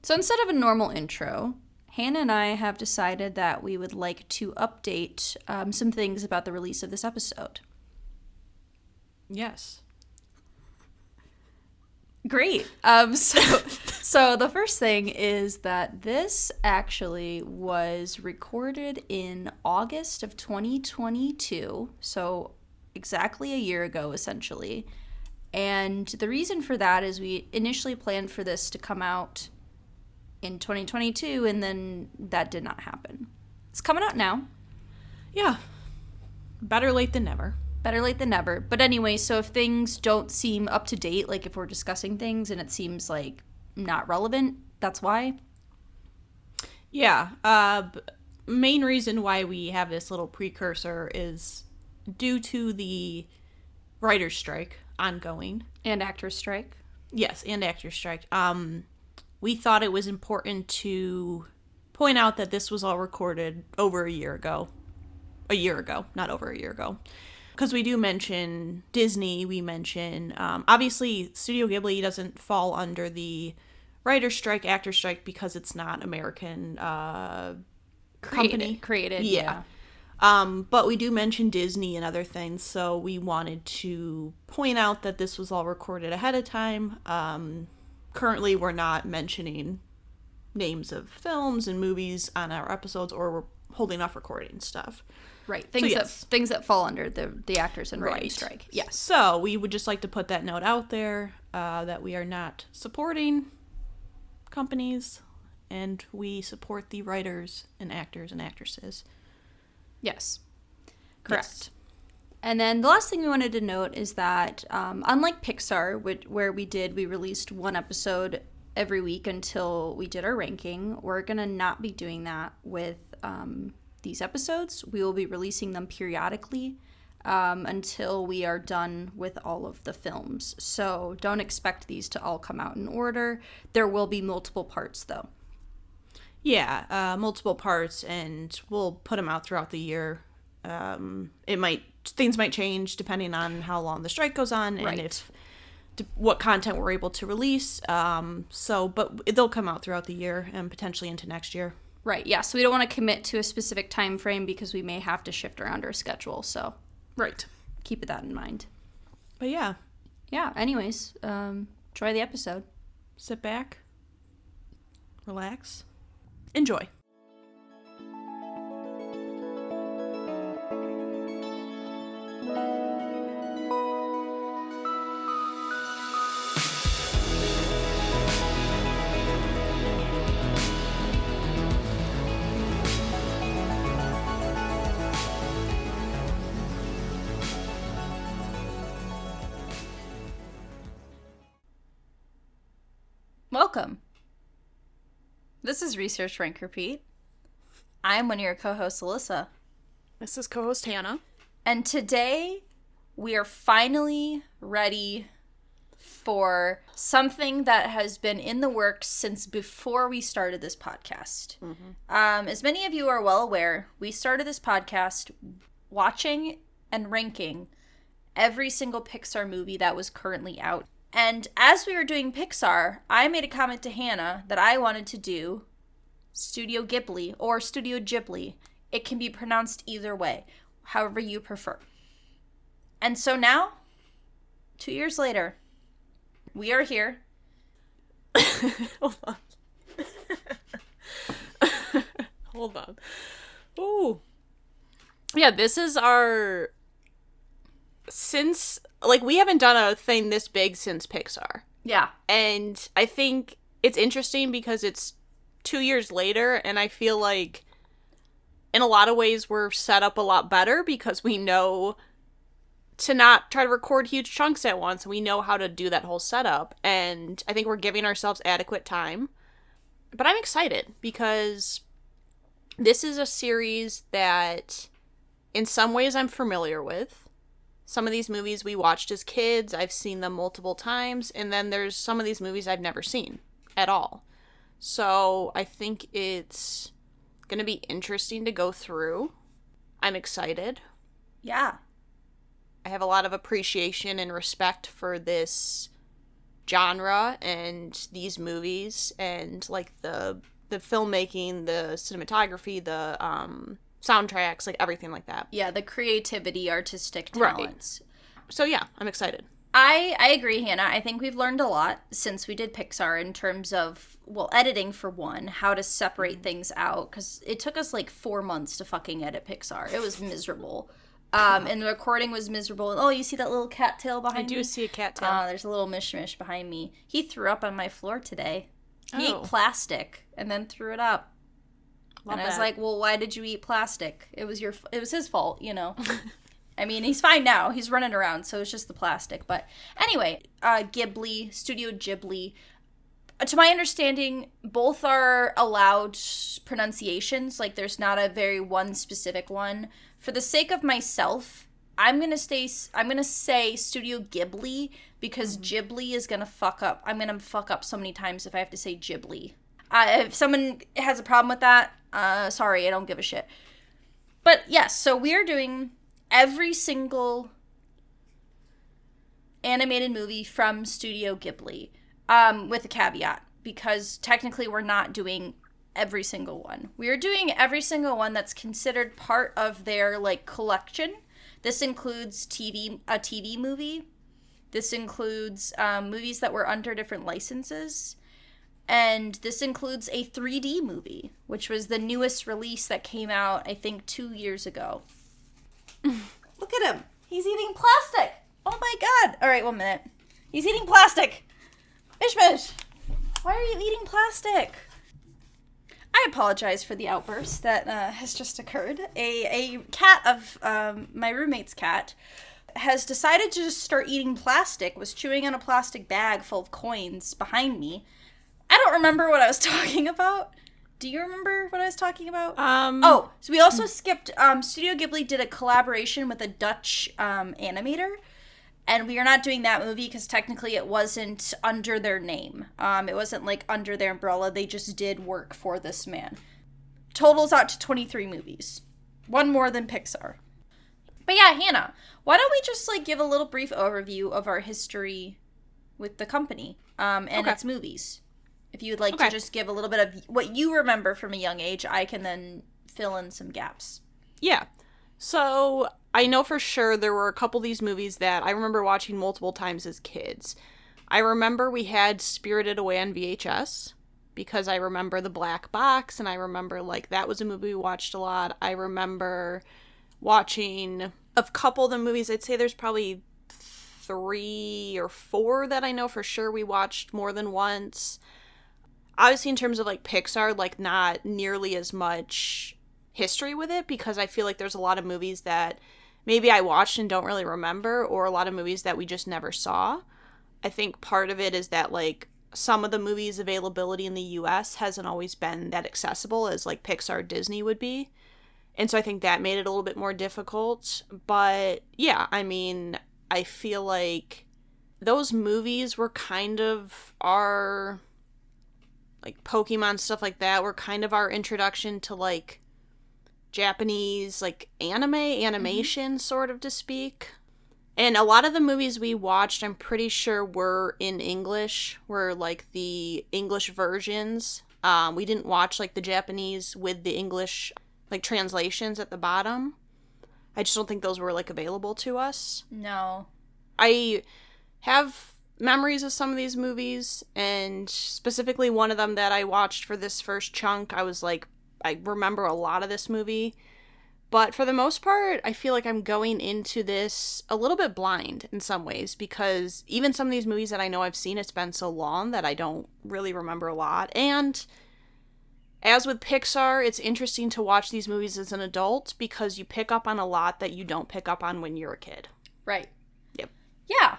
So instead of a normal intro, Hannah and I have decided that we would like to update some things about the release of this episode. Yes. Great. So the first thing is that this actually was recorded in August of 2022, so exactly a year ago, essentially. And the reason for that is we initially planned for this to come out in 2022, and then that did not happen. It's coming out now. Yeah. Better late than never. Better late than never. But anyway, so if things don't seem up to date, like if we're discussing things and it seems like not relevant, that's why. Yeah. Main reason why we have this little precursor is due to the writer's strike ongoing. And actors strike. Yes, and actors strike. We thought it was important to point out that this was all recorded over a year ago. A year ago, not over a year ago. Because we do mention Disney, we mention, obviously, Studio Ghibli doesn't fall under the writer's strike, actor strike, because it's not American company. Created, yeah. But we do mention Disney and other things, so we wanted to point out that this was all recorded ahead of time. Currently, we're not mentioning names of films and movies on our episodes, or we're holding off recording stuff. Right. Things that fall under the actors and writing strike. Yes. So we would just like to put that note out there that we are not supporting companies, and we support the writers and actors and actresses. Yes. Correct. Yes. And then the last thing we wanted to note is that unlike Pixar, where we released one episode every week until we did our ranking, we're going to not be doing that with these episodes. We will be releasing them periodically until we are done with all of the films. So don't expect these to all come out in order. There will be multiple parts, though. Yeah, multiple parts, and we'll put them out throughout the year. Things might change depending on how long the strike goes on and what content we're able to release. But they'll come out throughout the year and potentially into next year. Right, yeah. So we don't want to commit to a specific time frame because we may have to shift around our schedule. So keep that in mind. But yeah. Yeah, anyways, enjoy the episode. Sit back, relax, enjoy. Welcome. This is Research Rank Repeat. I'm one of your co-hosts, Alyssa. This is co-host Hannah. And today we are finally ready for something that has been in the works since before we started this podcast. Mm-hmm. As many of you are well aware, we started this podcast watching and ranking every single Pixar movie that was currently out. And as we were doing Pixar, I made a comment to Hannah that I wanted to do Studio Ghibli or Studio Ghibli. It can be pronounced either way, however you prefer. And so now, 2 years later, we are here. Hold on. Hold on. Ooh. Yeah, this is our... we haven't done a thing this big since Pixar. Yeah. And I think it's interesting because it's 2 years later, and I feel like in a lot of ways we're set up a lot better because we know to not try to record huge chunks at once. We know how to do that whole setup, and I think we're giving ourselves adequate time. But I'm excited because this is a series that in some ways I'm familiar with. Some of these movies we watched as kids, I've seen them multiple times, and then there's some of these movies I've never seen at all. So I think it's going to be interesting to go through. I'm excited. Yeah. I have a lot of appreciation and respect for this genre and these movies and like the filmmaking, the cinematography, the soundtracks, like everything like that. Yeah, the creativity, artistic talents. Right. So yeah, I'm excited. I agree, Hannah. I think we've learned a lot since we did Pixar in terms of, well, editing for one, how to separate things out, because it took us like 4 months to fucking edit Pixar. It was miserable. And the recording was miserable. And, oh, you see that little cat tail behind me? I do see a cat tail. There's a little mishmish behind me. He threw up on my floor today. He Oh. ate plastic and then threw it up. Love and I was that. like, well, why did you eat plastic? It was his fault, you know. I mean, he's fine now. He's running around, so it's just the plastic. But anyway, Ghibli, Studio Ghibli. To my understanding, both are allowed pronunciations. Like, there's not a very one specific one. For the sake of myself, I'm gonna say Studio Ghibli because Ghibli is gonna fuck up. I'm gonna fuck up so many times if I have to say Ghibli. If someone has a problem with that, sorry, I don't give a shit. But yes, so we are doing every single animated movie from Studio Ghibli, with a caveat, because technically we're not doing every single one. We are doing every single one that's considered part of their, like, collection. This includes a TV movie. This includes movies that were under different licenses. And this includes a 3D movie, which was the newest release that came out, I think, 2 years ago. Look at him. He's eating plastic. Oh my god. All right, 1 minute. He's eating plastic. Mish, why are you eating plastic? I apologize for the outburst that has just occurred. A cat of my roommate's cat has decided to just start eating plastic, was chewing on a plastic bag full of coins behind me. I don't remember what I was talking about. Do you remember what I was talking about? So we also skipped, Studio Ghibli did a collaboration with a Dutch animator, and we are not doing that movie because technically it wasn't under their name. It wasn't, like, under their umbrella. They just did work for this man. Totals out to 23 movies. One more than Pixar. But yeah, Hannah, why don't we just, like, give a little brief overview of our history with the company and its movies? If you would like to just give a little bit of what you remember from a young age, I can then fill in some gaps. Yeah. So I know for sure there were a couple of these movies that I remember watching multiple times as kids. I remember we had Spirited Away on VHS because I remember the black box, and I remember, like, that was a movie we watched a lot. I remember watching a couple of the movies. I'd say there's probably 3 or 4 that I know for sure we watched more than once. Obviously, in terms of, like, Pixar, like, not nearly as much history with it, because I feel like there's a lot of movies that maybe I watched and don't really remember, or a lot of movies that we just never saw. I think part of it is that, like, some of the movies' availability in the US hasn't always been that accessible as, like, Pixar, Disney would be. And so I think that made it a little bit more difficult. But, yeah, I mean, I feel like those movies were kind of our, like, Pokemon, stuff like that, were kind of our introduction to, like, Japanese, like, animation, sort of, to speak. And a lot of the movies we watched, I'm pretty sure, were in English, were, like, the English versions. We didn't watch, like, the Japanese with the English, like, translations at the bottom. I just don't think those were, like, available to us. No. I have memories of some of these movies, and specifically one of them that I watched for this first chunk, I was like, I remember a lot of this movie. But for the most part, I feel like I'm going into this a little bit blind in some ways, because even some of these movies that I know I've seen, it's been so long that I don't really remember a lot. And as with Pixar, it's interesting to watch these movies as an adult because you pick up on a lot that you don't pick up on when you're a kid. Right. Yep. Yeah.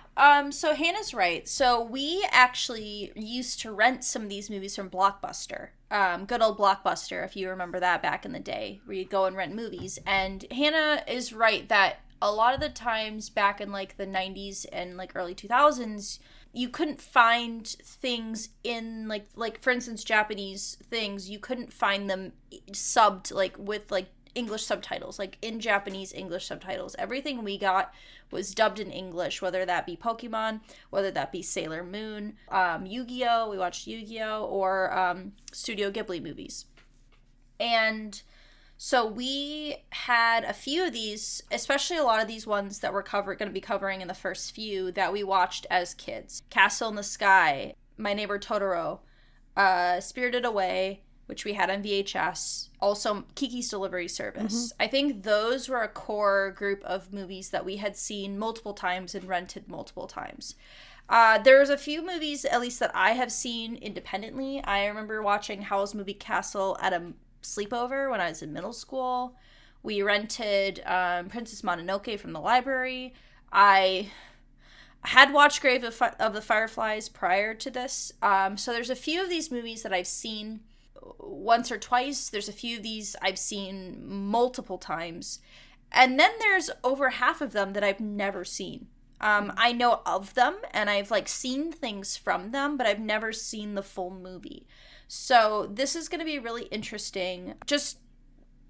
So Hannah's right. So we actually used to rent some of these movies from Blockbuster. Good old Blockbuster, if you remember that back in the day, where you'd go and rent movies. And Hannah is right that a lot of the times back in, like, the 90s and, like, early 2000s, you couldn't find things in, like for instance, Japanese things, you couldn't find them subbed, like, with, like, English subtitles, like in Japanese English subtitles. Everything we got was dubbed in English, whether that be Pokemon, whether that be Sailor Moon, Yu-Gi-Oh! We watched Yu-Gi-Oh! Or Studio Ghibli movies. And so we had a few of these, especially a lot of these ones that we're going to be covering in the first few that we watched as kids. Castle in the Sky, My Neighbor Totoro, Spirited Away, which we had on VHS, also Kiki's Delivery Service. I think those were a core group of movies that we had seen multiple times and rented multiple times. There's a few movies, at least that I have seen independently. I remember watching Howl's Moving Castle at a sleepover when I was in middle school. We rented Princess Mononoke from the library. I had watched Grave of the Fireflies prior to this. So there's a few of these movies that I've seen once or twice. There's a few of these I've seen multiple times. And then there's over half of them that I've never seen. I know of them and I've like seen things from them, but I've never seen the full movie. So this is going to be really interesting. Just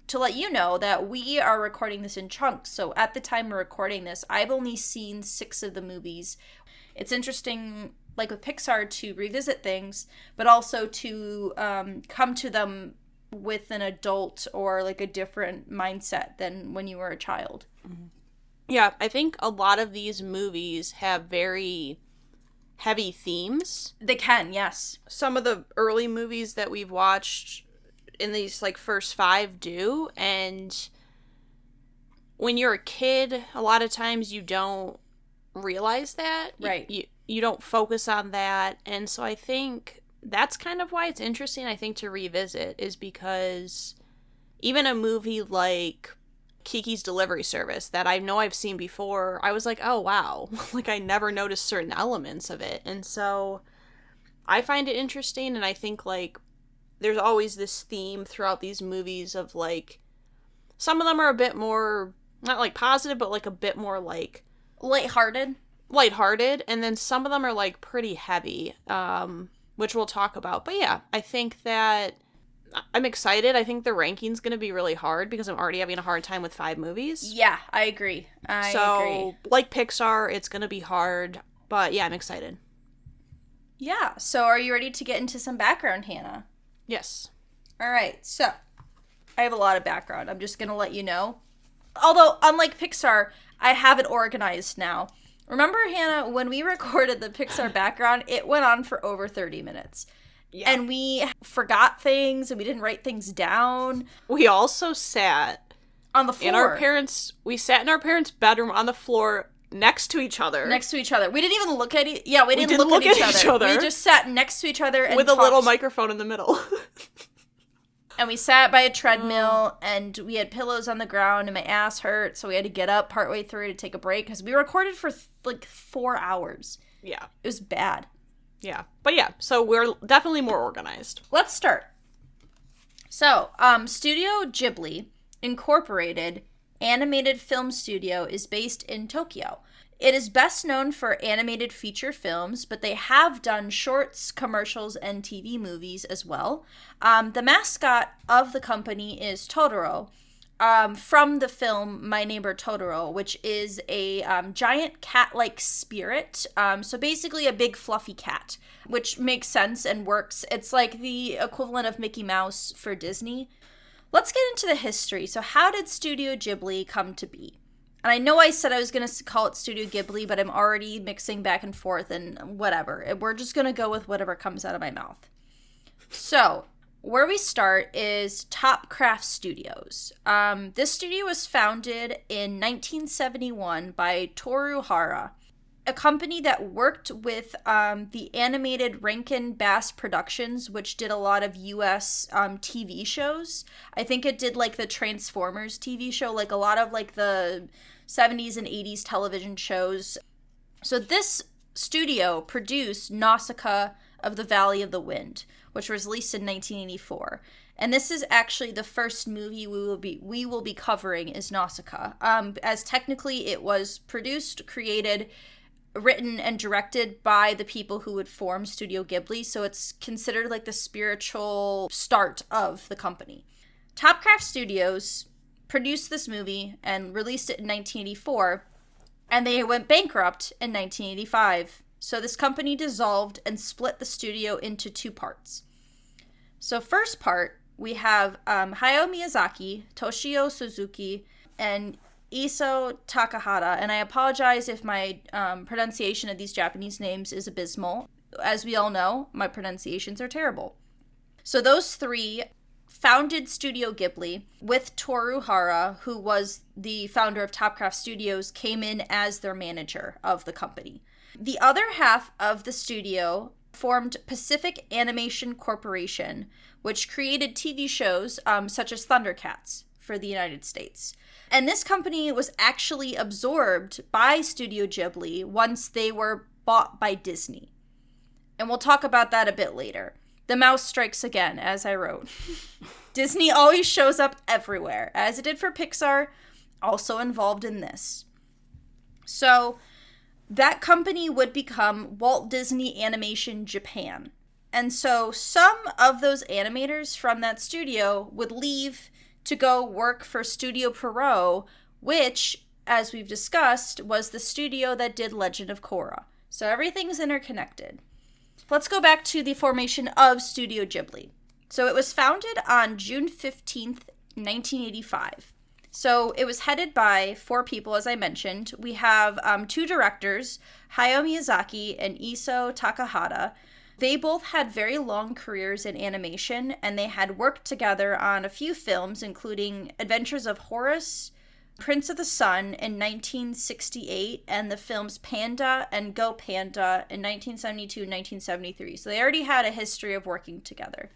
to let you know that we are recording this in chunks. So at the time we're recording this, I've only seen 6 of the movies. It's interesting, like with Pixar, to revisit things, but also to come to them with an adult or like a different mindset than when you were a child. Yeah, I think a lot of these movies have very heavy themes. They can, yes. Some of the early movies that we've watched in these like first 5 do, and when you're a kid, a lot of times you don't realize that. Right. You don't focus on that, and so I think that's kind of why it's interesting, I think, to revisit, is because even a movie like Kiki's Delivery Service that I know I've seen before, I was like, oh wow, like I never noticed certain elements of it. And so I find it interesting, and I think like there's always this theme throughout these movies of like some of them are a bit more not like positive, but like a bit more like lighthearted, and then some of them are like pretty heavy, which we'll talk about. But yeah, I think that I'm excited. I think the ranking's going to be really hard because I'm already having a hard time with 5 movies. Yeah, I agree. I agree. Like Pixar, it's going to be hard. But yeah, I'm excited. Yeah, so are you ready to get into some background, Hannah? Yes. All right, so I have a lot of background. I'm just going to let you know. Although, unlike Pixar, I have it organized now. Remember, Hannah, when we recorded the Pixar background, it went on for over 30 minutes. Yeah. And we forgot things, and we didn't write things down. We also sat on the floor. We sat in our parents' bedroom on the floor next to each other. We didn't even look at we didn't look at each other. We just sat next to each other and with talked. A little microphone in the middle. And we sat by a treadmill, and we had pillows on the ground, and my ass hurt, so we had to get up partway through to take a break, because we recorded for, 4 hours. Yeah. It was bad. Yeah. But yeah, so we're definitely more organized. Let's start. So, Studio Ghibli Incorporated animated film studio is based in Tokyo. It is best known for animated feature films, but they have done shorts, commercials, and TV movies as well. The mascot of the company is Totoro, from the film My Neighbor Totoro, which is a giant cat-like spirit. So basically a big fluffy cat, which makes sense and works. It's like the equivalent of Mickey Mouse for Disney. Let's get into the history. So how did Studio Ghibli come to be? And I know I said I was going to call it Studio Ghibli, but I'm already mixing back and forth and whatever. We're just going to go with whatever comes out of my mouth. So, where we start is Top Craft Studios. This studio was founded in 1971 by Toru Hara, a company that worked with the animated Rankin Bass Productions, which did a lot of U.S. TV shows. I think it did like the Transformers TV show, like a lot of like the 70s and 80s television shows. So this studio produced Nausicaa of the Valley of the Wind, which was released in 1984. And this is actually the first movie we will be covering is Nausicaa. As technically it was produced, created, written, and directed by the people who would form Studio Ghibli, so it's considered like the spiritual start of the company. Topcraft Studios produced this movie and released it in 1984, and they went bankrupt in 1985. So this company dissolved and split the studio into two parts. So first part, we have Hayao Miyazaki, Toshio Suzuki, and Isao Takahata. And I apologize if my pronunciation of these Japanese names is abysmal. As we all know, my pronunciations are terrible. So those three founded Studio Ghibli with Toru Hara, who was the founder of Topcraft Studios, came in as their manager of the company. The other half of the studio formed Pacific Animation Corporation, which created TV shows such as Thundercats for the United States. And this company was actually absorbed by Studio Ghibli once they were bought by Disney. And we'll talk about that a bit later. The mouse strikes again, as I wrote. Disney always shows up everywhere, as it did for Pixar, also involved in this. So that company would become Walt Disney Animation Japan. And so some of those animators from that studio would leave to go work for Studio Pierrot, which, as we've discussed, was the studio that did Legend of Korra. So everything's interconnected. Let's go back to the formation of Studio Ghibli. So it was founded on June 15th, 1985. So it was headed by four people, as I mentioned. We have two directors, Hayao Miyazaki and Isao Takahata. They both had very long careers in animation, and they had worked together on a few films, including Adventures of Horace, Prince of the Sun in 1968, and the films Panda and Go Panda in 1972 and 1973. So they already had a history of working together.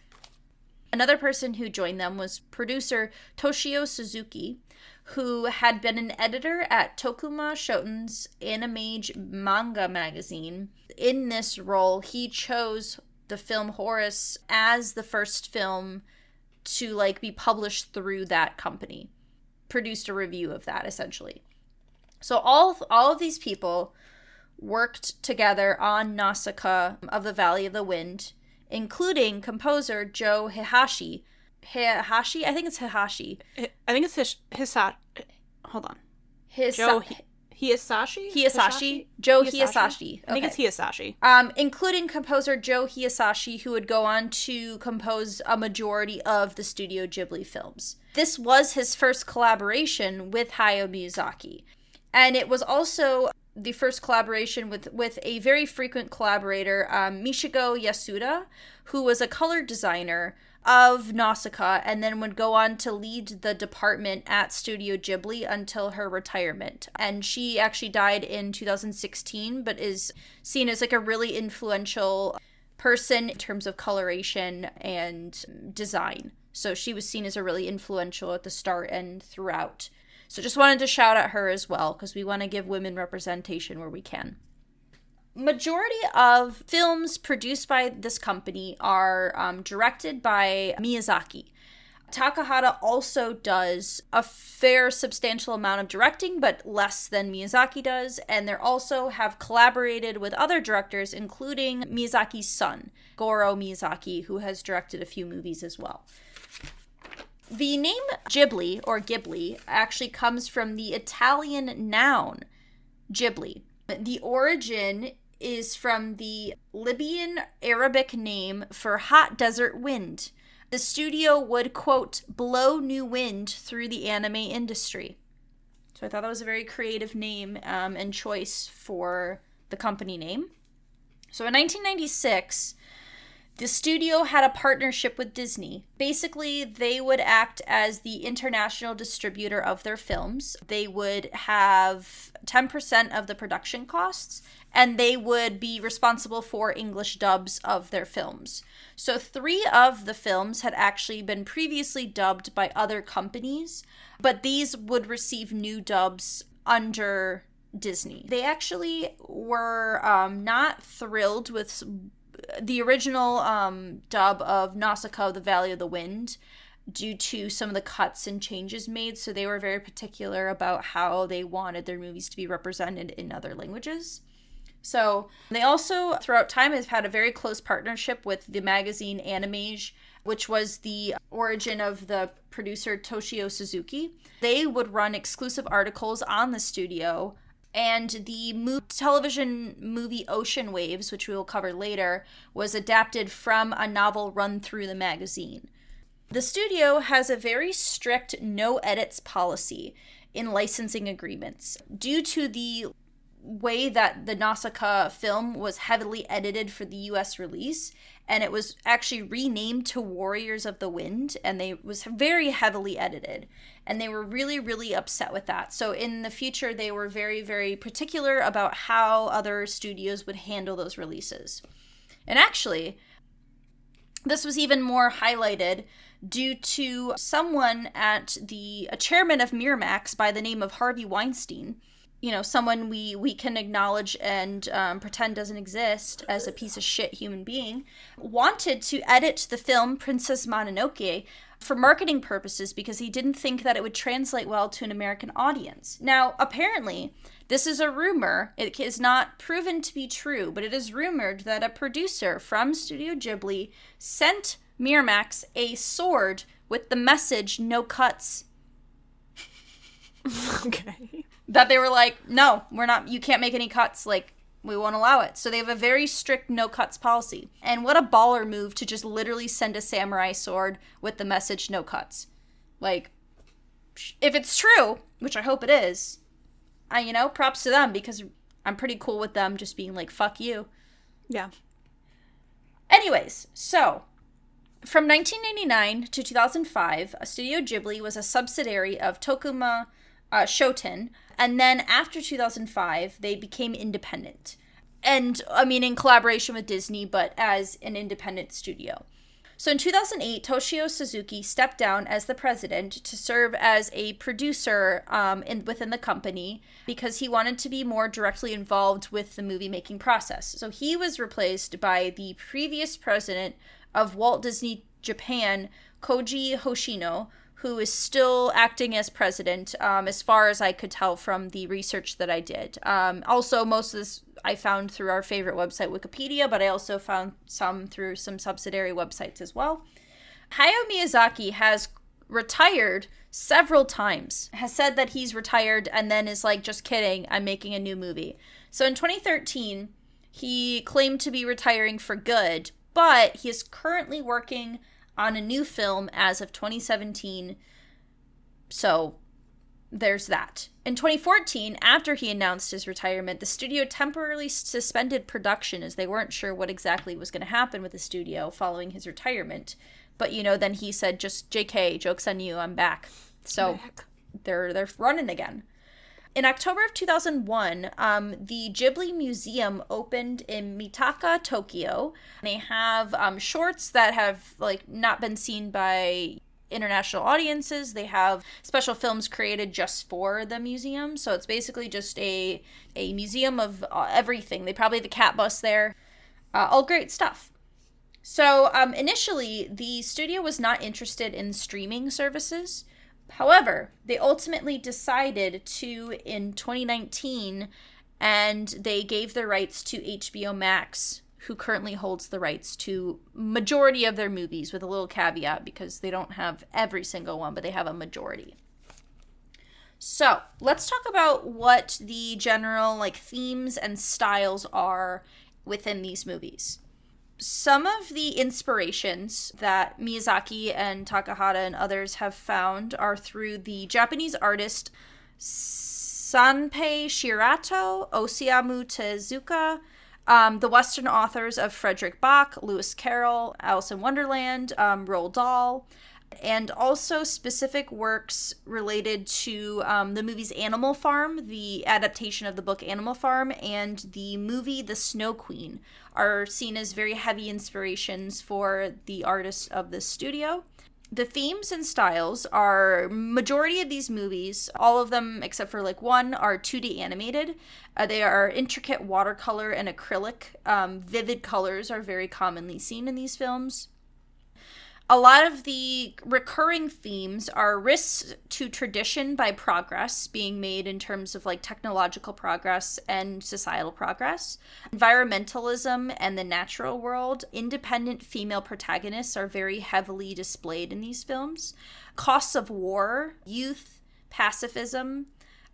Another person who joined them was producer Toshio Suzuki, who had been an editor at Tokuma Shoten's Animage manga magazine. In this role, he chose the film Horace as the first film to be published through that company. Produced a review of that, essentially. So all of these people worked together on Nausicaa of the Valley of the Wind, including composer Joe Hisaishi. Hisashi? I think it's Hisashi. I think it's Hisashi. Hold on. Hisashi? Hisashi? Joe Hisashi. Okay. I think it's Hisashi. Including composer Joe Hisashi, who would go on to compose a majority of the Studio Ghibli films. This was his first collaboration with Hayao Miyazaki. And it was also the first collaboration with a very frequent collaborator, Michigo Yasuda, who was a color designer of Nausicaa and then would go on to lead the department at Studio Ghibli until her retirement. And she actually died in 2016, but is seen as a really influential person in terms of coloration and design. So she was seen as a really influential at the start and throughout. So just wanted to shout at her as well, because we want to give women representation where we can. Majority of films produced by this company are directed by Miyazaki. Takahata also does a fair substantial amount of directing, but less than Miyazaki does, and they also have collaborated with other directors, including Miyazaki's son, Goro Miyazaki, who has directed a few movies as well. The name Ghibli, or Ghibli, actually comes from the Italian noun Ghibli. The origin is from the Libyan Arabic name for hot desert wind. The studio would, quote, blow new wind through the anime industry. So I thought that was a very creative name and choice for the company name. So in 1996, the studio had a partnership with Disney. Basically, they would act as the international distributor of their films. They would have 10% of the production costs, and they would be responsible for English dubs of their films. So 3 of the films had actually been previously dubbed by other companies, but these would receive new dubs under Disney. They actually were not thrilled with the original dub of Nausicaa, the Valley of the Wind, due to some of the cuts and changes made, so they were very particular about how they wanted their movies to be represented in other languages. So they also, throughout time, have had a very close partnership with the magazine Animage, which was the origin of the producer Toshio Suzuki. They would run exclusive articles on the studio, and the television movie Ocean Waves, which we will cover later, was adapted from a novel run through the magazine. The studio has a very strict no edits policy in licensing agreements due to the way that the Nausicaa film was heavily edited for the US release, and it was actually renamed to Warriors of the Wind, and it was very heavily edited, and they were really, really upset with that. So in the future, they were very, very particular about how other studios would handle those releases. And actually, this was even more highlighted due to someone a chairman of Miramax by the name of Harvey Weinstein, someone we can acknowledge and pretend doesn't exist as a piece of shit human being, wanted to edit the film Princess Mononoke for marketing purposes because he didn't think that it would translate well to an American audience. Now, apparently, this is a rumor. It is not proven to be true, but it is rumored that a producer from Studio Ghibli sent Miramax a sword with the message, "No cuts." Okay. That they were like, no, you can't make any cuts, we won't allow it. So they have a very strict no cuts policy. And what a baller move to just literally send a samurai sword with the message, "No cuts." If it's true, which I hope it is, props to them, because I'm pretty cool with them just being like, fuck you. Yeah. Anyways, so from 1999 to 2005, Studio Ghibli was a subsidiary of Tokuma Shoten, and then after 2005, they became independent. And, in collaboration with Disney, but as an independent studio. So in 2008, Toshio Suzuki stepped down as the president to serve as a producer within the company because he wanted to be more directly involved with the movie-making process. So he was replaced by the previous president of Walt Disney Japan, Koji Hoshino, who is still acting as president, as far as I could tell from the research that I did. Also, most of this I found through our favorite website, Wikipedia, but I also found some through some subsidiary websites as well. Hayao Miyazaki has retired several times, has said that he's retired, and then is like, just kidding, I'm making a new movie. So in 2013, he claimed to be retiring for good, but he is currently working on a new film as of 2017. So there's that. In 2014, after he announced his retirement, the studio temporarily suspended production as they weren't sure what exactly was going to happen with the studio following his retirement. But, then he said, just JK, joke's on you, I'm back. So they're running again. In October of 2001, the Ghibli Museum opened in Mitaka, Tokyo. They have shorts that have not been seen by international audiences. They have special films created just for the museum. So it's basically just a museum of everything. They probably have a cat bus there. All great stuff. So initially, the studio was not interested in streaming services. However, they ultimately decided to in 2019, and they gave the rights to HBO Max, who currently holds the rights to majority of their movies, with a little caveat because they don't have every single one, but they have a majority. So let's talk about what the general themes and styles are within these movies. Some of the inspirations that Miyazaki and Takahata and others have found are through the Japanese artist Sanpei Shirato, Osamu Tezuka, the Western authors of Frederick Bach, Lewis Carroll, Alice in Wonderland, Roald Dahl, and also specific works related to the movies Animal Farm, the adaptation of the book Animal Farm, and the movie The Snow Queen are seen as very heavy inspirations for the artists of this studio. The themes and styles are, majority of these movies, all of them except for one, are 2D animated. They are intricate watercolor and acrylic. Vivid colors are very commonly seen in these films. A lot of the recurring themes are risks to tradition by progress being made in terms of like technological progress and societal progress, environmentalism and the natural world. Independent female protagonists are very heavily displayed in these films. Costs of war, youth, pacifism.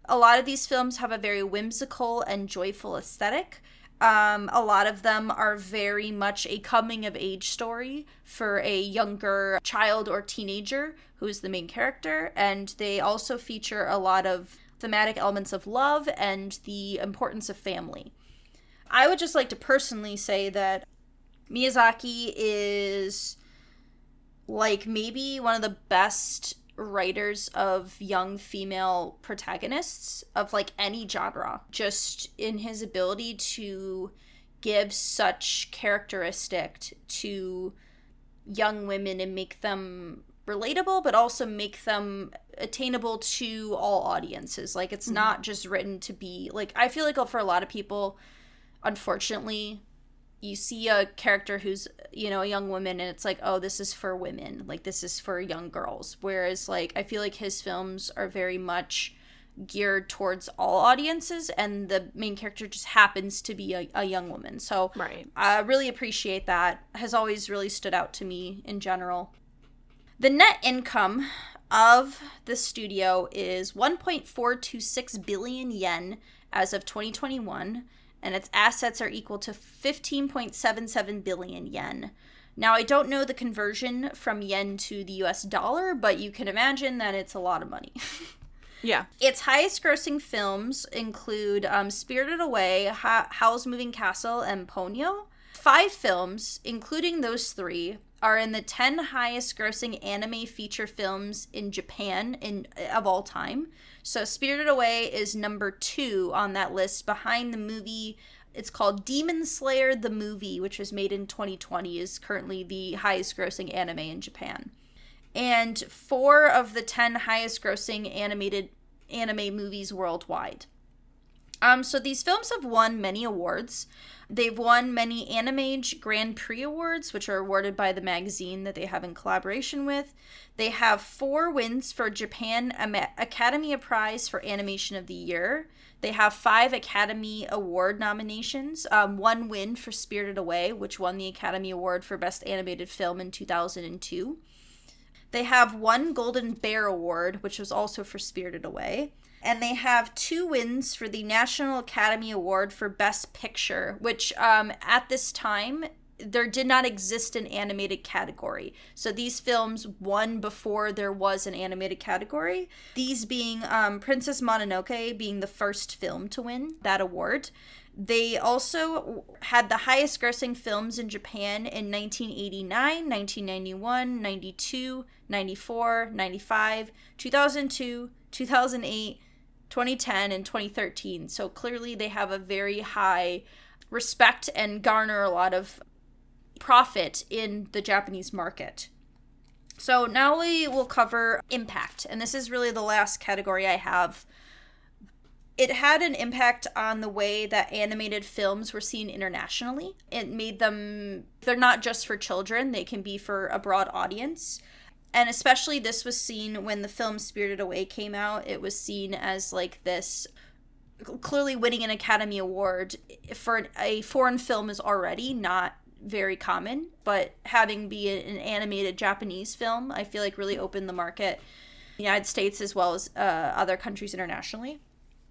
A lot of these films have a very whimsical and joyful aesthetic. A lot of them are very much a coming of age story for a younger child or teenager who is the main character, and they also feature a lot of thematic elements of love and the importance of family. I would just like to personally say that Miyazaki is like maybe one of the best writers of young female protagonists of like any genre, just in his ability to give such characteristic to young women and make them relatable, but also make them attainable to all audiences. Like, it's not just written to be like, I feel like for a lot of people, unfortunately, you see a character who's, you know, a young woman and it's like, oh, this is for women. Like, this is for young girls. Whereas, like, I feel like his films are very much geared towards all audiences and the main character just happens to be a young woman. So Right. I really appreciate that. Has always really stood out to me in general. The net income of the studio is 1.426 billion yen as of 2021. And its assets are equal to 15.77 billion yen. Now, I don't know the conversion from yen to the US dollar, but you can imagine that it's a lot of money. Yeah. Its highest grossing films include Spirited Away, Howl's Moving Castle, and Ponyo. 5 films, including those 3, are in the 10 highest grossing anime feature films in Japan of all time. So Spirited Away is number 2 on that list, behind the movie. It's called Demon Slayer the Movie, which was made in 2020, is currently the highest grossing anime in Japan. And 4 of the 10 highest grossing animated anime movies worldwide. So these films have won many awards. They've won many Animage Grand Prix awards, which are awarded by the magazine that they have in collaboration with. They have 4 wins for Japan Academy Prize for Animation of the Year. They have 5 Academy Award nominations. 1 win for Spirited Away, which won the Academy Award for Best Animated Film in 2002. They have 1 Golden Bear Award, which was also for Spirited Away. And they have 2 wins for the National Academy Award for Best Picture, which at this time, there did not exist an animated category. So these films won before there was an animated category. These being Princess Mononoke being the first film to win that award. They also had the highest grossing films in Japan in 1989, 1991, 92, 94, 95, 2002, 2008, 2010, and 2013. So clearly they have a very high respect and garner a lot of profit in the Japanese market. So now we will cover impact, and this is really the last category I have. It had an impact on the way that animated films were seen internationally. It made them, they're not just for children, they can be for a broad audience. And especially this was seen when the film Spirited Away came out. It was seen as like this, clearly winning an Academy Award for a foreign film is already not very common, but having be an animated Japanese film, I feel like really opened the market in the United States as well as other countries internationally.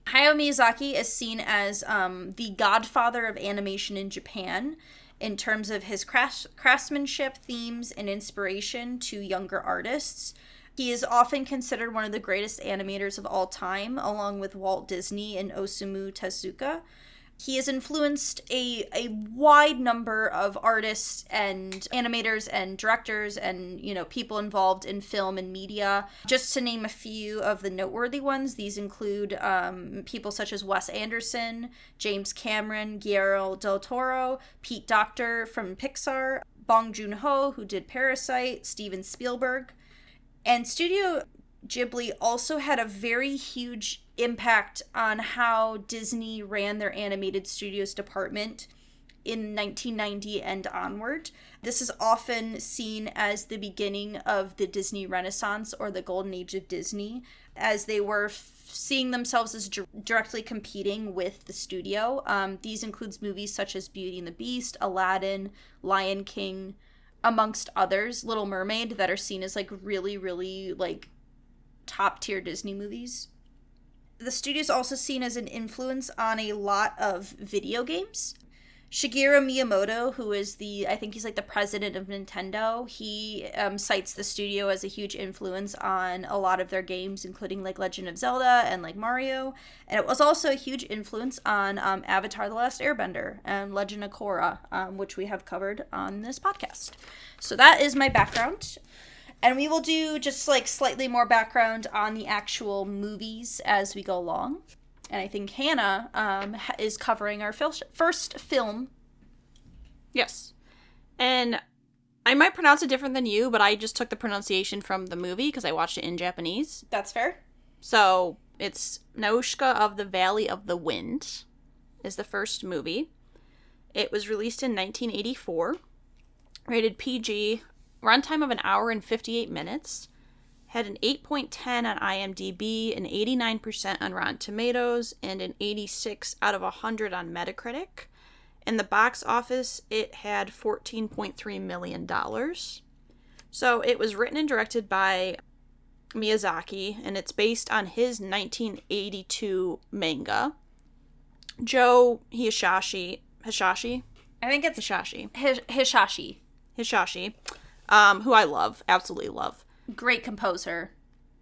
Hayao Miyazaki is seen as the godfather of animation in Japan in terms of his craftsmanship, themes, and inspiration to younger artists. He is often considered one of the greatest animators of all time, along with Walt Disney and Osamu Tezuka. He has influenced a wide number of artists and animators and directors and, you know, people involved in film and media. Just to name a few of the noteworthy ones, these include people such as Wes Anderson, James Cameron, Guillermo del Toro, Pete Docter from Pixar, Bong Joon-ho, who did Parasite, Steven Spielberg. And Studio Ghibli also had a very huge impact on how Disney ran their animated studios department in 1990 and onward. This is often seen as the beginning of the Disney Renaissance or the Golden Age of Disney, as they were seeing themselves as directly competing with the studio. These includes movies such as Beauty and the Beast, Aladdin, Lion King, amongst others, Little Mermaid, that are seen as like really, really like top tier Disney movies. The studio is also seen as an influence on a lot of video games. Shigeru Miyamoto, who is I think he's like the president of Nintendo, he cites the studio as a huge influence on a lot of their games, including like Legend of Zelda and like Mario. And it was also a huge influence on Avatar: The Last Airbender and Legend of Korra, which we have covered on this podcast. So that is my background. And we will do just like slightly more background on the actual movies as we go along. And I think Hannah is covering our first film. Yes. And I might pronounce it different than you, but I just took the pronunciation from the movie because I watched it in Japanese. That's fair. So it's Nausicaa of the Valley of the Wind is the first movie. It was released in 1984. Rated PG. Runtime of 1 hour and 58 minutes. Had an 8.10 on IMDb, an 89% on Rotten Tomatoes, and an 86 out of 100 on Metacritic. In the box office, it had $14.3 million. So it was written and directed by Miyazaki, and it's based on his 1982 manga. Joe Hisaishi. I think it's Hisaishi. Hisaishi. Who I love, absolutely love. Great composer.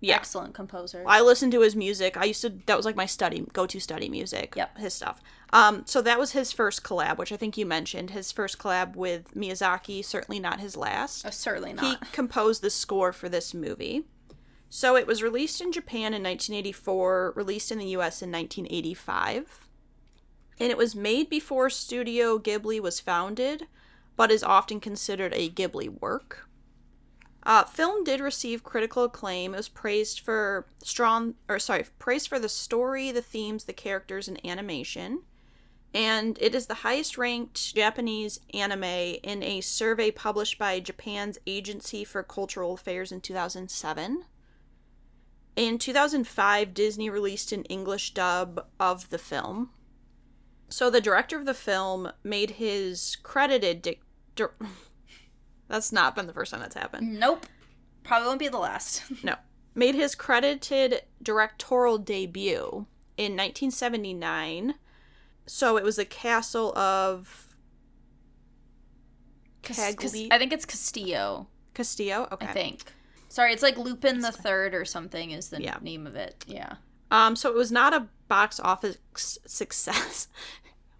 Yeah. Excellent composer. I listened to his music. That was like my go-to study music. Yep. His stuff. So that was his first collab, which I think you mentioned. His first collab with Miyazaki, certainly not his last. Oh, certainly not. He composed the score for this movie. So it was released in Japan in 1984, released in the US in 1985. And it was made before Studio Ghibli was founded, but is often considered a Ghibli work. Film did receive critical acclaim. It was praised for the story, the themes, the characters, and animation. And it is the highest ranked Japanese anime in a survey published by Japan's Agency for Cultural Affairs in 2007. In 2005, Disney released an English dub of the film. So the director of the film made his credited... That's not been the first time that's happened. Nope. Probably won't be the last. No. Made his credited directorial debut in 1979. So it was the castle of... I think it's Castillo. Castillo? Okay. I think. Sorry, it's like Lupin the Third or something is the name of it. Yeah. So it was not a box office success.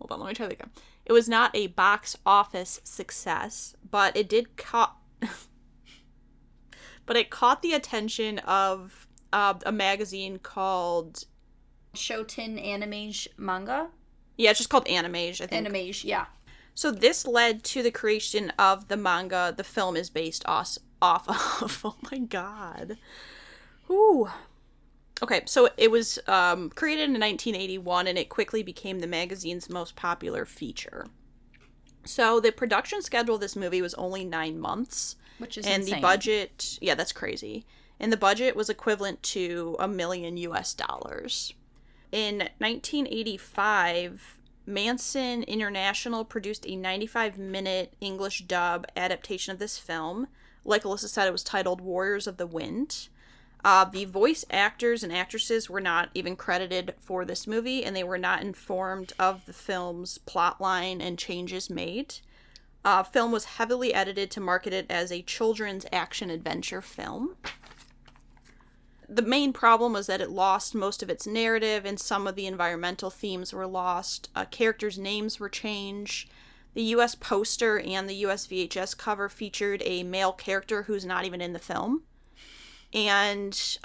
Hold on, let me try that again. It was not a box office success, but it did caught the attention of a magazine called Shoten Animage Manga. Yeah, it's just called Animage, I think. Animage, yeah. So this led to the creation of the manga the film is based off of. Oh my god. Ooh. Okay, so it was created in 1981, and it quickly became the magazine's most popular feature. So the production schedule of this movie was only 9 months. Which is insane. And the budget, yeah, that's crazy. And the budget was equivalent to $1 million. In 1985, Manson International produced a 95-minute English dub adaptation of this film. Like Alyssa said, it was titled Warriors of the Wind. The voice actors and actresses were not even credited for this movie, and they were not informed of the film's plotline and changes made. Film was heavily edited to market it as a children's action-adventure film. The main problem was that it lost most of its narrative, and some of the environmental themes were lost. Characters' names were changed. The U.S. poster and the U.S. VHS cover featured a male character who's not even in the film. And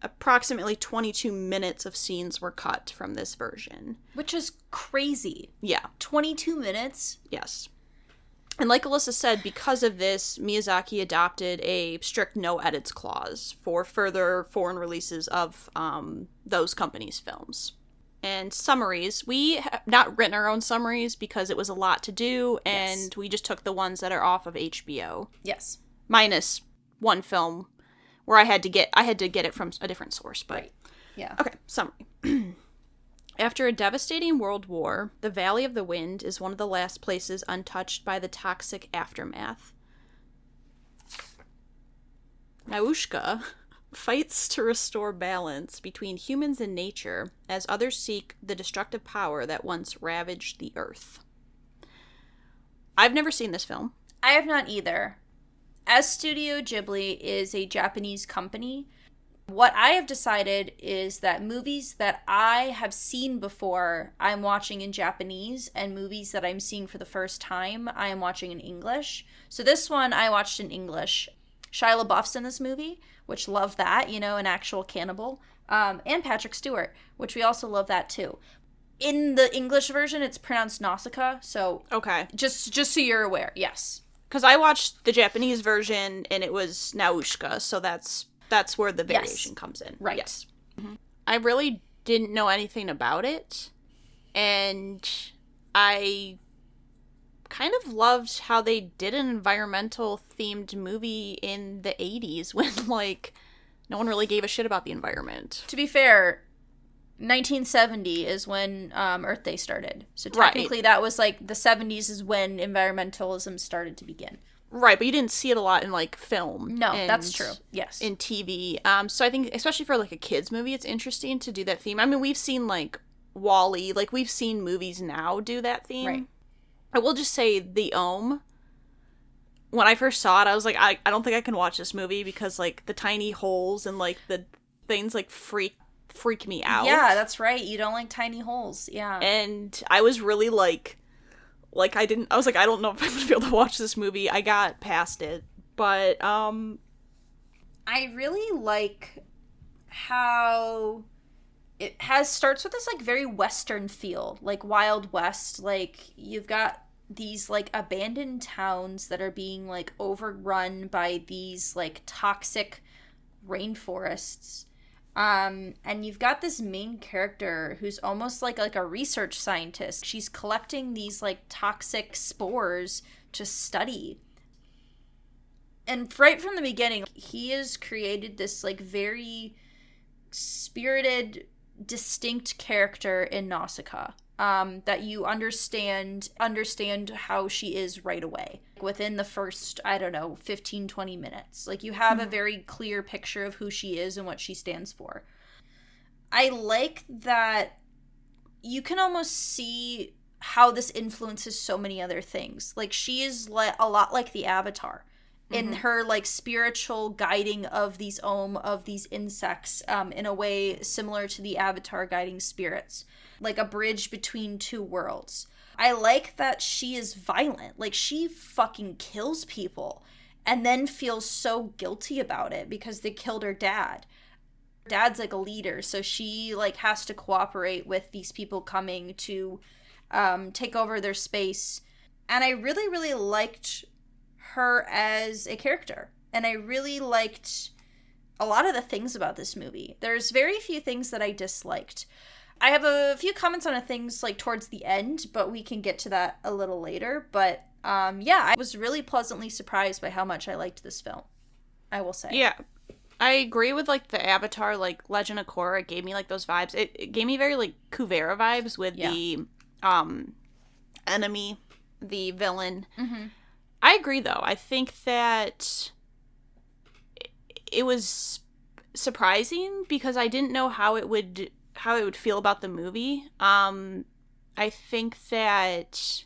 approximately 22 minutes of scenes were cut from this version. Which is crazy. Yeah. 22 minutes? Yes. And like Alyssa said, because of this, Miyazaki adopted a strict no edits clause for further foreign releases of those companies' films. and summaries. We have not written our own summaries because it was a lot to do, and we just took the ones that are off of HBO. Yes. Minus one film where I had to get it from a different source, but right. Yeah. Okay, summary. After a devastating world war, the Valley of the Wind is one of the last places untouched by the toxic aftermath. Naushka fights to restore balance between humans and nature as others seek the destructive power that once ravaged the earth. I've never seen this film. I have not either. As Studio Ghibli is a Japanese company, what I have decided is that movies that I have seen before, I'm watching in Japanese, and movies that I'm seeing for the first time, I am watching in English. So this one I watched in English. Shia LaBeouf's in this movie, which love that, an actual cannibal. And Patrick Stewart, which we also love that too. In the English version, it's pronounced Nausicaa, so okay, just so you're aware, yes. Because I watched the Japanese version, and it was Naushka, so that's where the variation comes in. Right. Yes. Mm-hmm. I really didn't know anything about it, and I kind of loved how they did an environmental themed movie in the 80s when, no one really gave a shit about the environment. To be fair, 1970 is when Earth Day started. So technically that was, the 70s is when environmentalism started to begin. Right, but you didn't see it a lot in, film. No, that's true. Yes. In TV. So I think, especially for, a kid's movie, it's interesting to do that theme. I mean, we've seen, WALL-E. We've seen movies now do that theme. Right. I will just say The Ohm. When I first saw it, I was like, I don't think I can watch this movie because, the tiny holes and, the things, freak me out. Yeah, that's right. You don't like tiny holes. Yeah. And I was really, I was like, I don't know if I'm gonna be able to watch this movie. I got past it. But, I really like how it starts with this, very Western feel. Wild West. You've got these, abandoned towns that are being, overrun by these, toxic rainforests. And you've got this main character who's almost like a research scientist. She's collecting these toxic spores to study. And right from the beginning, he has created this very spirited, distinct character in Nausicaa. That you understand how she is right away. Within the first, 15, 20 minutes. You have a very clear picture of who she is and what she stands for. I like that you can almost see how this influences so many other things. She is a lot like the Avatar. In her spiritual guiding of these of these insects, in a way similar to the Avatar guiding spirits, a bridge between two worlds. I like that she is violent. She fucking kills people and then feels so guilty about it because they killed her dad. Dad's a leader, so she has to cooperate with these people coming to take over their space. And I really, really liked her as a character, and I really liked a lot of the things about this movie. There's very few things that I disliked. I have a few comments on things towards the end, but we can get to that a little later. But I was really pleasantly surprised by how much I liked this film, I will say. Yeah, I agree with the Avatar, Legend of Korra. It gave me those vibes. It gave me very Kuvera vibes with the enemy, the villain. Mm-hmm. I agree, though. I think that it was surprising because I didn't know how it would feel about the movie. I think that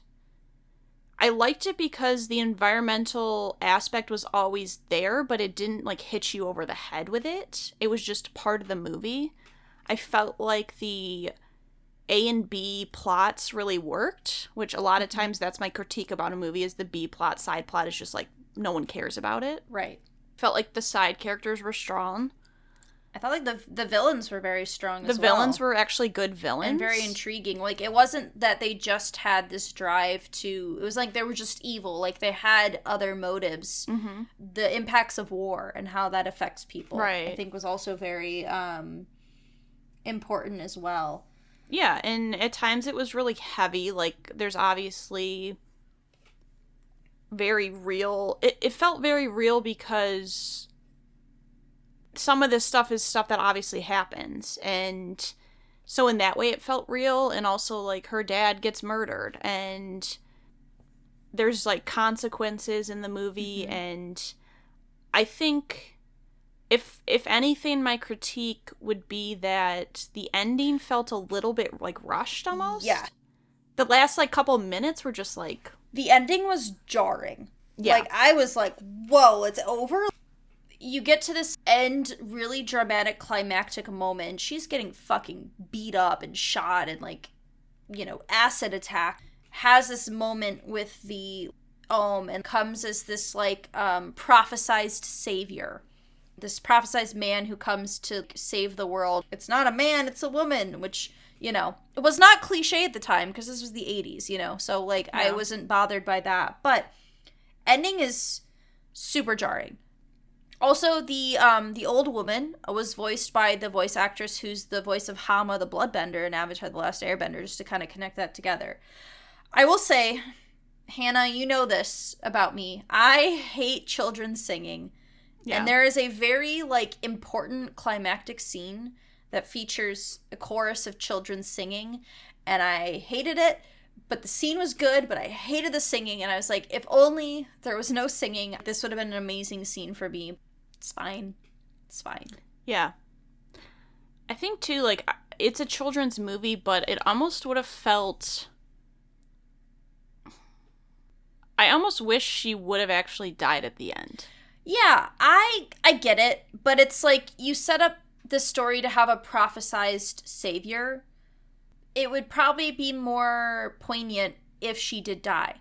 I liked it because the environmental aspect was always there, but it didn't hit you over the head with it. It was just part of the movie. I felt like the A and B plots really worked, which a lot of times that's my critique about a movie is the B plot, side plot is just no one cares about it. Right. Felt like the side characters were strong. I thought the villains were very strong as well. The villains were actually good villains. And very intriguing. It wasn't that they just had this drive to... It was they were just evil. They had other motives. Mm-hmm. The impacts of war and how that affects people. Right. I think was also very important as well. Yeah, and at times it was really heavy. Like, there's obviously very real. It felt very real because some of this stuff is stuff that obviously happens. And so in that way it felt real. And also, like, her dad gets murdered. And there's, like, consequences in the movie. Mm-hmm. And I think... If anything, my critique would be that the ending felt a little bit, like, rushed almost. Yeah. The last, like, couple minutes were just, like... The ending was jarring. Yeah. Like, I was like, whoa, it's over? You get to this end, really dramatic, climactic moment. She's getting fucking beat up and shot and, like, you know, acid attack. Has this moment with the Ohm and comes as this, like, prophesized savior. This prophesized man who comes to save the world. It's not a man, it's a woman, which, you know, it was not cliche at the time because this was the 80s, you know, so, like, yeah. I wasn't bothered by that. But ending is super jarring. Also, the old woman was voiced by the voice actress who's the voice of Hama the Bloodbender in Avatar The Last Airbender, just to kind of connect that together. I will say, Hannah, you know this about me. I hate children singing. Yeah. And there is a very, like, important climactic scene that features a chorus of children singing, and I hated it, but the scene was good, but I hated the singing, and I was like, if only there was no singing, this would have been an amazing scene for me. It's fine. It's fine. Yeah. I think, too, like, it's a children's movie, but it almost would have felt... I almost wish she would have actually died at the end. Yeah, I get it, but it's like you set up the story to have a prophesized savior. It would probably be more poignant if she did die.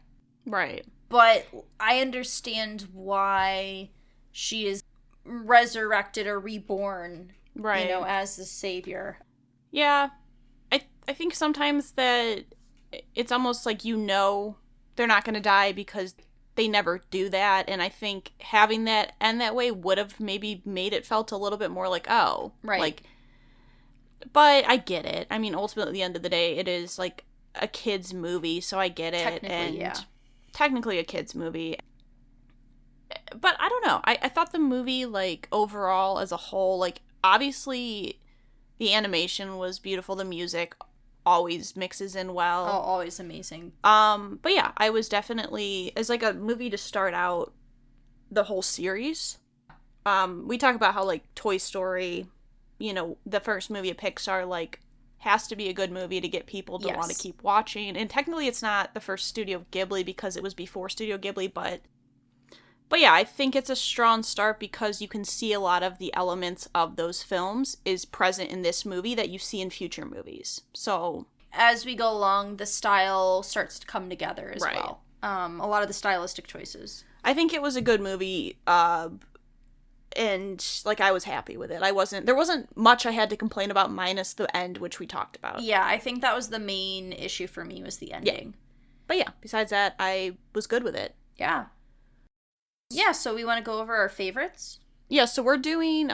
Right. But I understand why she is resurrected or reborn, right, you know, as the savior. Yeah. I think sometimes that it's almost like, you know, they're not going to die because they never do that, and I think having that end that way would have maybe made it felt a little bit more like, oh. Right. Like, but I get it. I mean, ultimately, at the end of the day, it is, like, a kid's movie, so I get it. Technically, and technically a kid's movie. But I don't know. I thought the movie, like, overall, as a whole, like, obviously the animation was beautiful, the music always mixes in well. Oh, always amazing. But yeah, I was definitely, as like a movie to start out the whole series. We talk about how, like, Toy Story, you know, the first movie of Pixar, like, has to be a good movie to get people to want to keep watching. And technically it's not the first Studio Ghibli because it was before Studio Ghibli, but yeah, I think it's a strong start because you can see a lot of the elements of those films is present in this movie that you see in future movies. So as we go along, the style starts to come together as well. A lot of the stylistic choices. I think it was a good movie, and, like, I was happy with it. There wasn't much I had to complain about minus the end, which we talked about. Yeah, I think that was the main issue for me, was the ending. Yeah. But yeah, besides that, I was good with it. Yeah. Yeah, so we want to go over our favorites? Yeah, so we're doing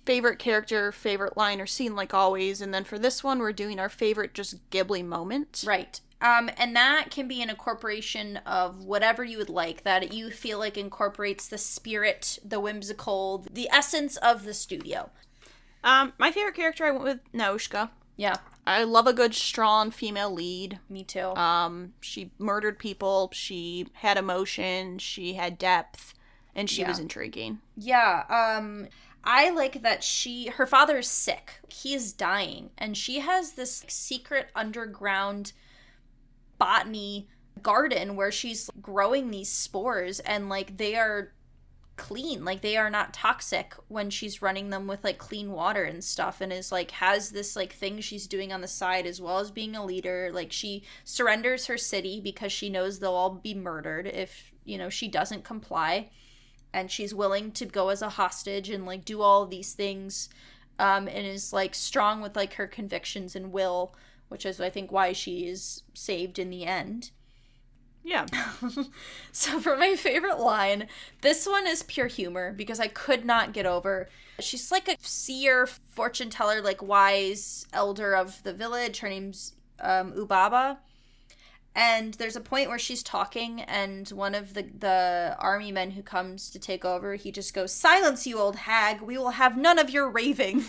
favorite character, favorite line or scene, like always, and then for this one, we're doing our favorite just Ghibli moment. Right. And that can be an incorporation of whatever you would like, that you feel like incorporates the spirit, the whimsical, the essence of the studio. My favorite character, I went with Nausicaa. Yeah. I love a good, strong female lead. Me too. She murdered people, she had emotion, she had depth, and she was intriguing. Yeah, I like that her father is sick. He is dying, and she has this secret underground botany garden where she's growing these spores, and, like, they are clean, like, they are not toxic when she's running them with, like, clean water and stuff, and is, like, has this, like, thing she's doing on the side as well as being a leader. Like, she surrenders her city because she knows they'll all be murdered if, you know, she doesn't comply, and she's willing to go as a hostage and, like, do all of these things, and is, like, strong with, like, her convictions and will, which is, I think, why she is saved in the end. Yeah. So for my favorite line, this one is pure humor because I could not get over. She's like a seer, fortune teller, like wise elder of the village. Her name's Ubaba. And there's a point where she's talking, and one of the army men who comes to take over, he just goes, "Silence, you old hag! We will have none of your raving."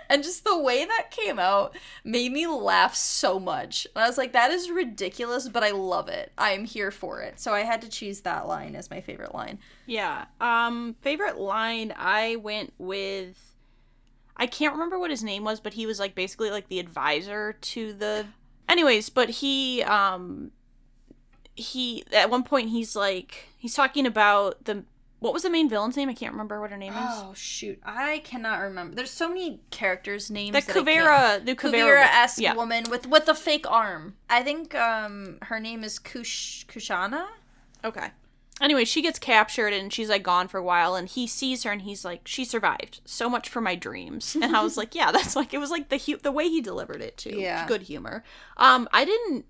And just the way that came out made me laugh so much. And I was like, that is ridiculous, but I love it. I'm here for it. So I had to choose that line as my favorite line. Yeah. Favorite line, I went with, I can't remember what his name was, but he was like basically like the advisor to the... Anyways, but he at one point he's talking about what was the main villain's name? I can't remember what her name is. Oh shoot, I cannot remember. There's so many characters' names. The Kuvira-esque woman with a fake arm. I think her name is Kushana. Okay. Anyway, she gets captured and she's like gone for a while, and he sees her and he's like, "She survived. So much for my dreams." And I was like, yeah, that's like, it was like the way he delivered it too. Yeah. Good humor. I didn't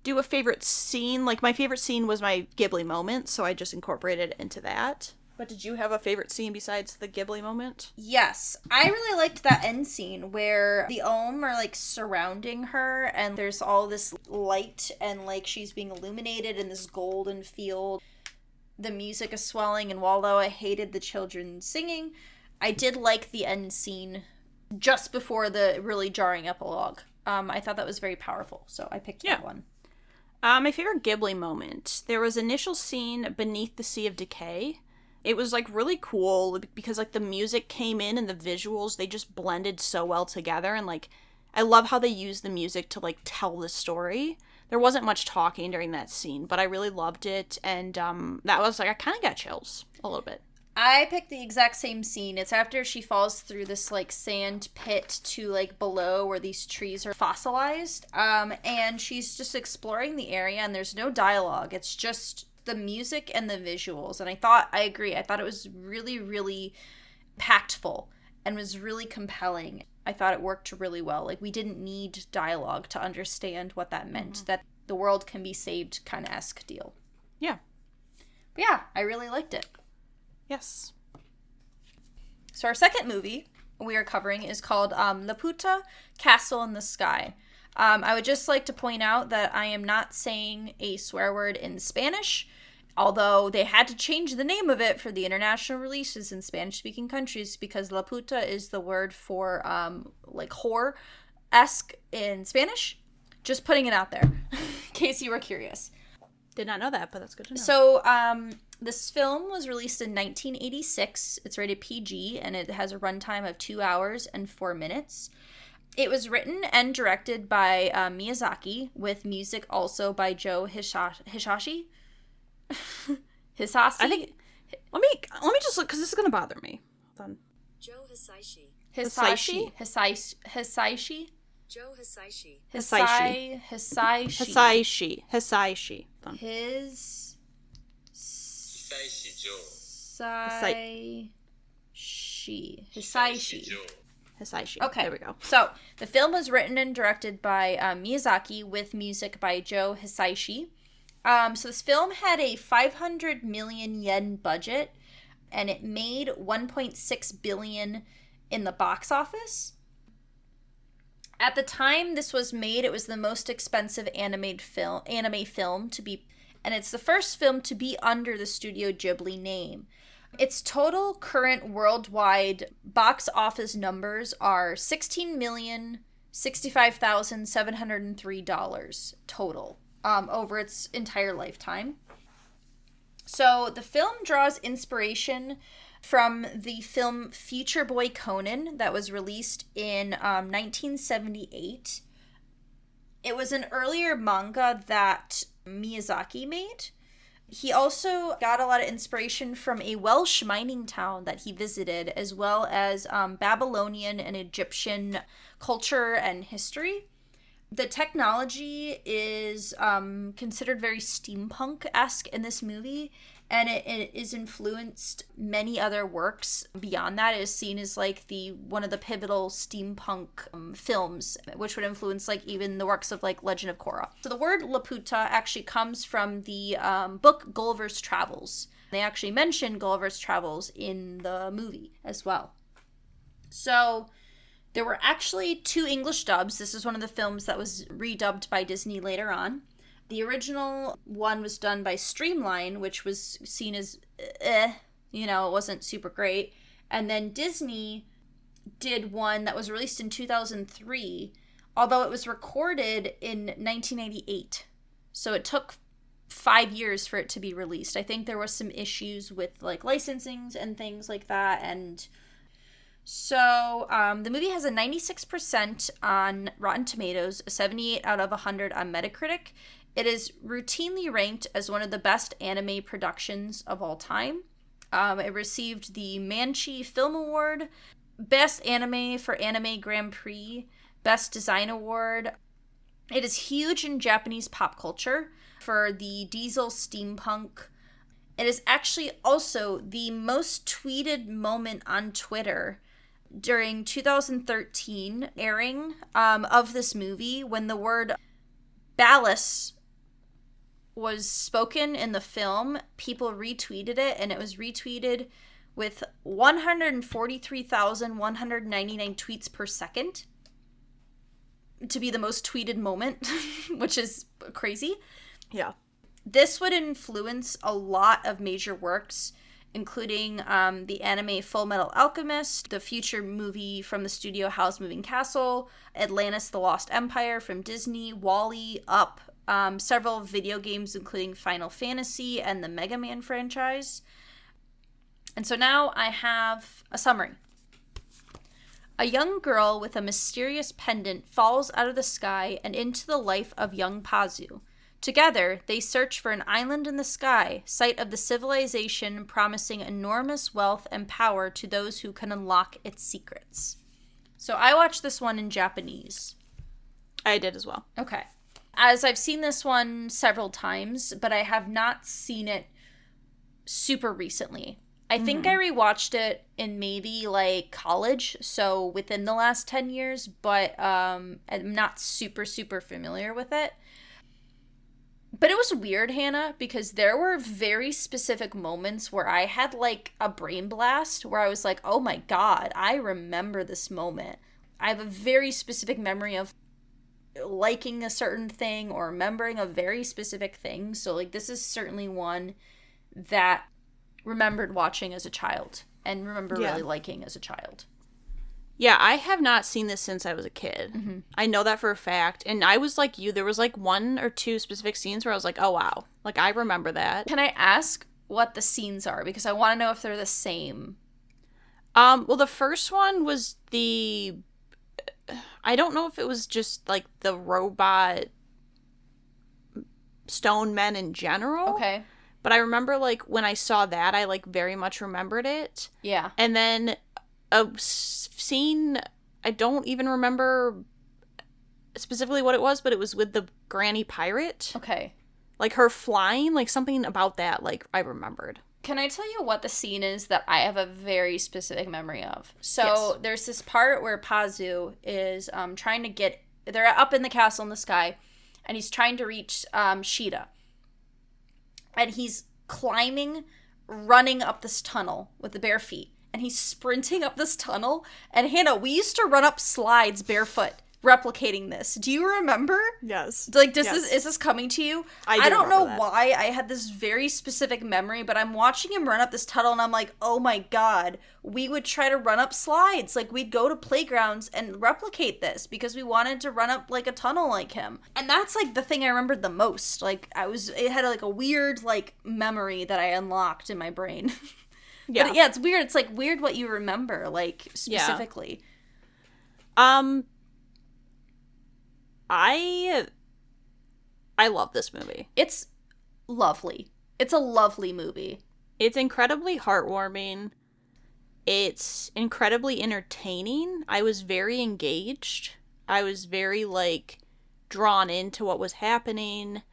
do a favorite scene. Like, my favorite scene was my Ghibli moment, so I just incorporated it into that. But did you have a favorite scene besides the Ghibli moment? Yes. I really liked that end scene where the Ohm are like surrounding her and there's all this light and like she's being illuminated in this golden field. The music is swelling, and although I hated the children singing, I did like the end scene just before the really jarring epilogue. I thought that was very powerful, so I picked that one. My favorite Ghibli moment, there was an initial scene beneath the Sea of Decay. It was like really cool because like the music came in and the visuals, they just blended so well together, and like I love how they use the music to like tell the story. There wasn't much talking during that scene, but I really loved it, and that was like, I kind of got chills a little bit. I picked the exact same scene. It's after she falls through this like sand pit to like below where these trees are fossilized, and she's just exploring the area, and there's no dialogue. It's just the music and the visuals, and I agree. I thought it was really, really impactful and was really compelling. I thought it worked really well. Like, we didn't need dialogue to understand what that meant. That the world can be saved kind of esque deal. Yeah. But yeah, I really liked it. Yes. So our second movie we are covering is called Laputa, Castle in the Sky. I would just like to point out that I am not saying a swear word in Spanish, although they had to change the name of it for the international releases in Spanish-speaking countries because La Puta is the word for, like, whore-esque in Spanish. Just putting it out there, in case you were curious. Did not know that, but that's good to know. So, this film was released in 1986. It's rated PG, and it has a runtime of 2 hours and 4 minutes. It was written and directed by Miyazaki, with music also by Joe Hisaishi. I think. Let me just look, because this is gonna bother me. Hold on. Joe Hisaishi. Hisaishi. Joe Hisaishi. Hisaishi. Hisaishi. Okay, there we go. So, the film was written and directed by Miyazaki, with music by Joe Hisaishi. So this film had a 500 million yen budget, and it made 1.6 billion in the box office. At the time this was made, it was the most expensive anime film to be, and it's the first film to be under the Studio Ghibli name. Its total current worldwide box office numbers are $16,065,703 total. Over its entire lifetime. So the film draws inspiration from the film Future Boy Conan that was released in 1978. It was an earlier manga that Miyazaki made. He also got a lot of inspiration from a Welsh mining town that he visited, as well as Babylonian and Egyptian culture and history. The technology is considered very steampunk-esque in this movie, and it is influenced many other works beyond that. It is seen as like one of the pivotal steampunk films, which would influence like even the works of like Legend of Korra. So the word Laputa actually comes from the book Gulliver's Travels. They actually mention Gulliver's Travels in the movie as well. So there were actually 2 English dubs. This is one of the films that was redubbed by Disney later on. The original one was done by Streamline, which was seen as, it wasn't super great. And then Disney did one that was released in 2003, although it was recorded in 1998. So it took 5 years for it to be released. I think there was some issues with like licensings and things like that. And so the movie has a 96% on Rotten Tomatoes, a 78 out of 100 on Metacritic. It is routinely ranked as one of the best anime productions of all time. It received the Manchi Film Award, Best Anime for Anime Grand Prix, Best Design Award. It is huge in Japanese pop culture for the diesel steampunk. It is actually also the most tweeted moment on Twitter during 2013 airing of this movie, when the word ballast was spoken in the film. People retweeted it, and it was retweeted with 143,199 tweets per second to be the most tweeted moment, which is crazy. Yeah. This would influence a lot of major works, including the anime Full Metal Alchemist, the future movie from the studio Howl's Moving Castle, Atlantis the Lost Empire from Disney, WALL-E, Up, several video games including Final Fantasy and the Mega Man franchise. And so now I have a summary. A young girl with a mysterious pendant falls out of the sky and into the life of young Pazu. Together, they search for an island in the sky, site of the civilization promising enormous wealth and power to those who can unlock its secrets. So I watched this one in Japanese. I did as well. Okay. As I've seen this one several times, but I have not seen it super recently. I think I rewatched it in maybe like college, so within the last 10 years, but I'm not super familiar with it. But it was weird, Hannah, because there were very specific moments where I had like a brain blast where I was like, oh my God, I remember this moment. I have a very specific memory of liking a certain thing or remembering a very specific thing. So like this is certainly one that remembered watching as a child and remember really liking as a child. Yeah, I have not seen this since I was a kid. Mm-hmm. I know that for a fact. And I was like you, there was like 1 or 2 specific scenes where I was like, oh wow, like I remember that. Can I ask what the scenes are? Because I want to know if they're the same. Well, the first one was I don't know if it was just like the robot stone men in general. Okay. But I remember like when I saw that, I like very much remembered it. Yeah. And then a scene, I don't even remember specifically what it was, but it was with the granny pirate. Okay. Like her flying, like something about that, like I remembered. Can I tell you what the scene is that I have a very specific memory of? So There's this part where Pazu is trying to they're up in the castle in the sky, and he's trying to reach Sheeta. And he's running up this tunnel with the bare feet. And he's sprinting up this tunnel. And Hannah, we used to run up slides barefoot, replicating this. Do you remember? Yes. Like, is this coming to you? I don't know why I had this very specific memory, but I'm watching him run up this tunnel, and I'm like, oh my God, we would try to run up slides. Like, we'd go to playgrounds and replicate this because we wanted to run up, like, a tunnel like him. And that's, like, the thing I remembered the most. Like, it had, like, a weird, like, memory that I unlocked in my brain. Yeah. But, yeah, it's weird. It's, like, weird what you remember, like, specifically. Yeah. I love this movie. It's lovely. It's a lovely movie. It's incredibly heartwarming. It's incredibly entertaining. I was very engaged. I was very, like, drawn into what was happening.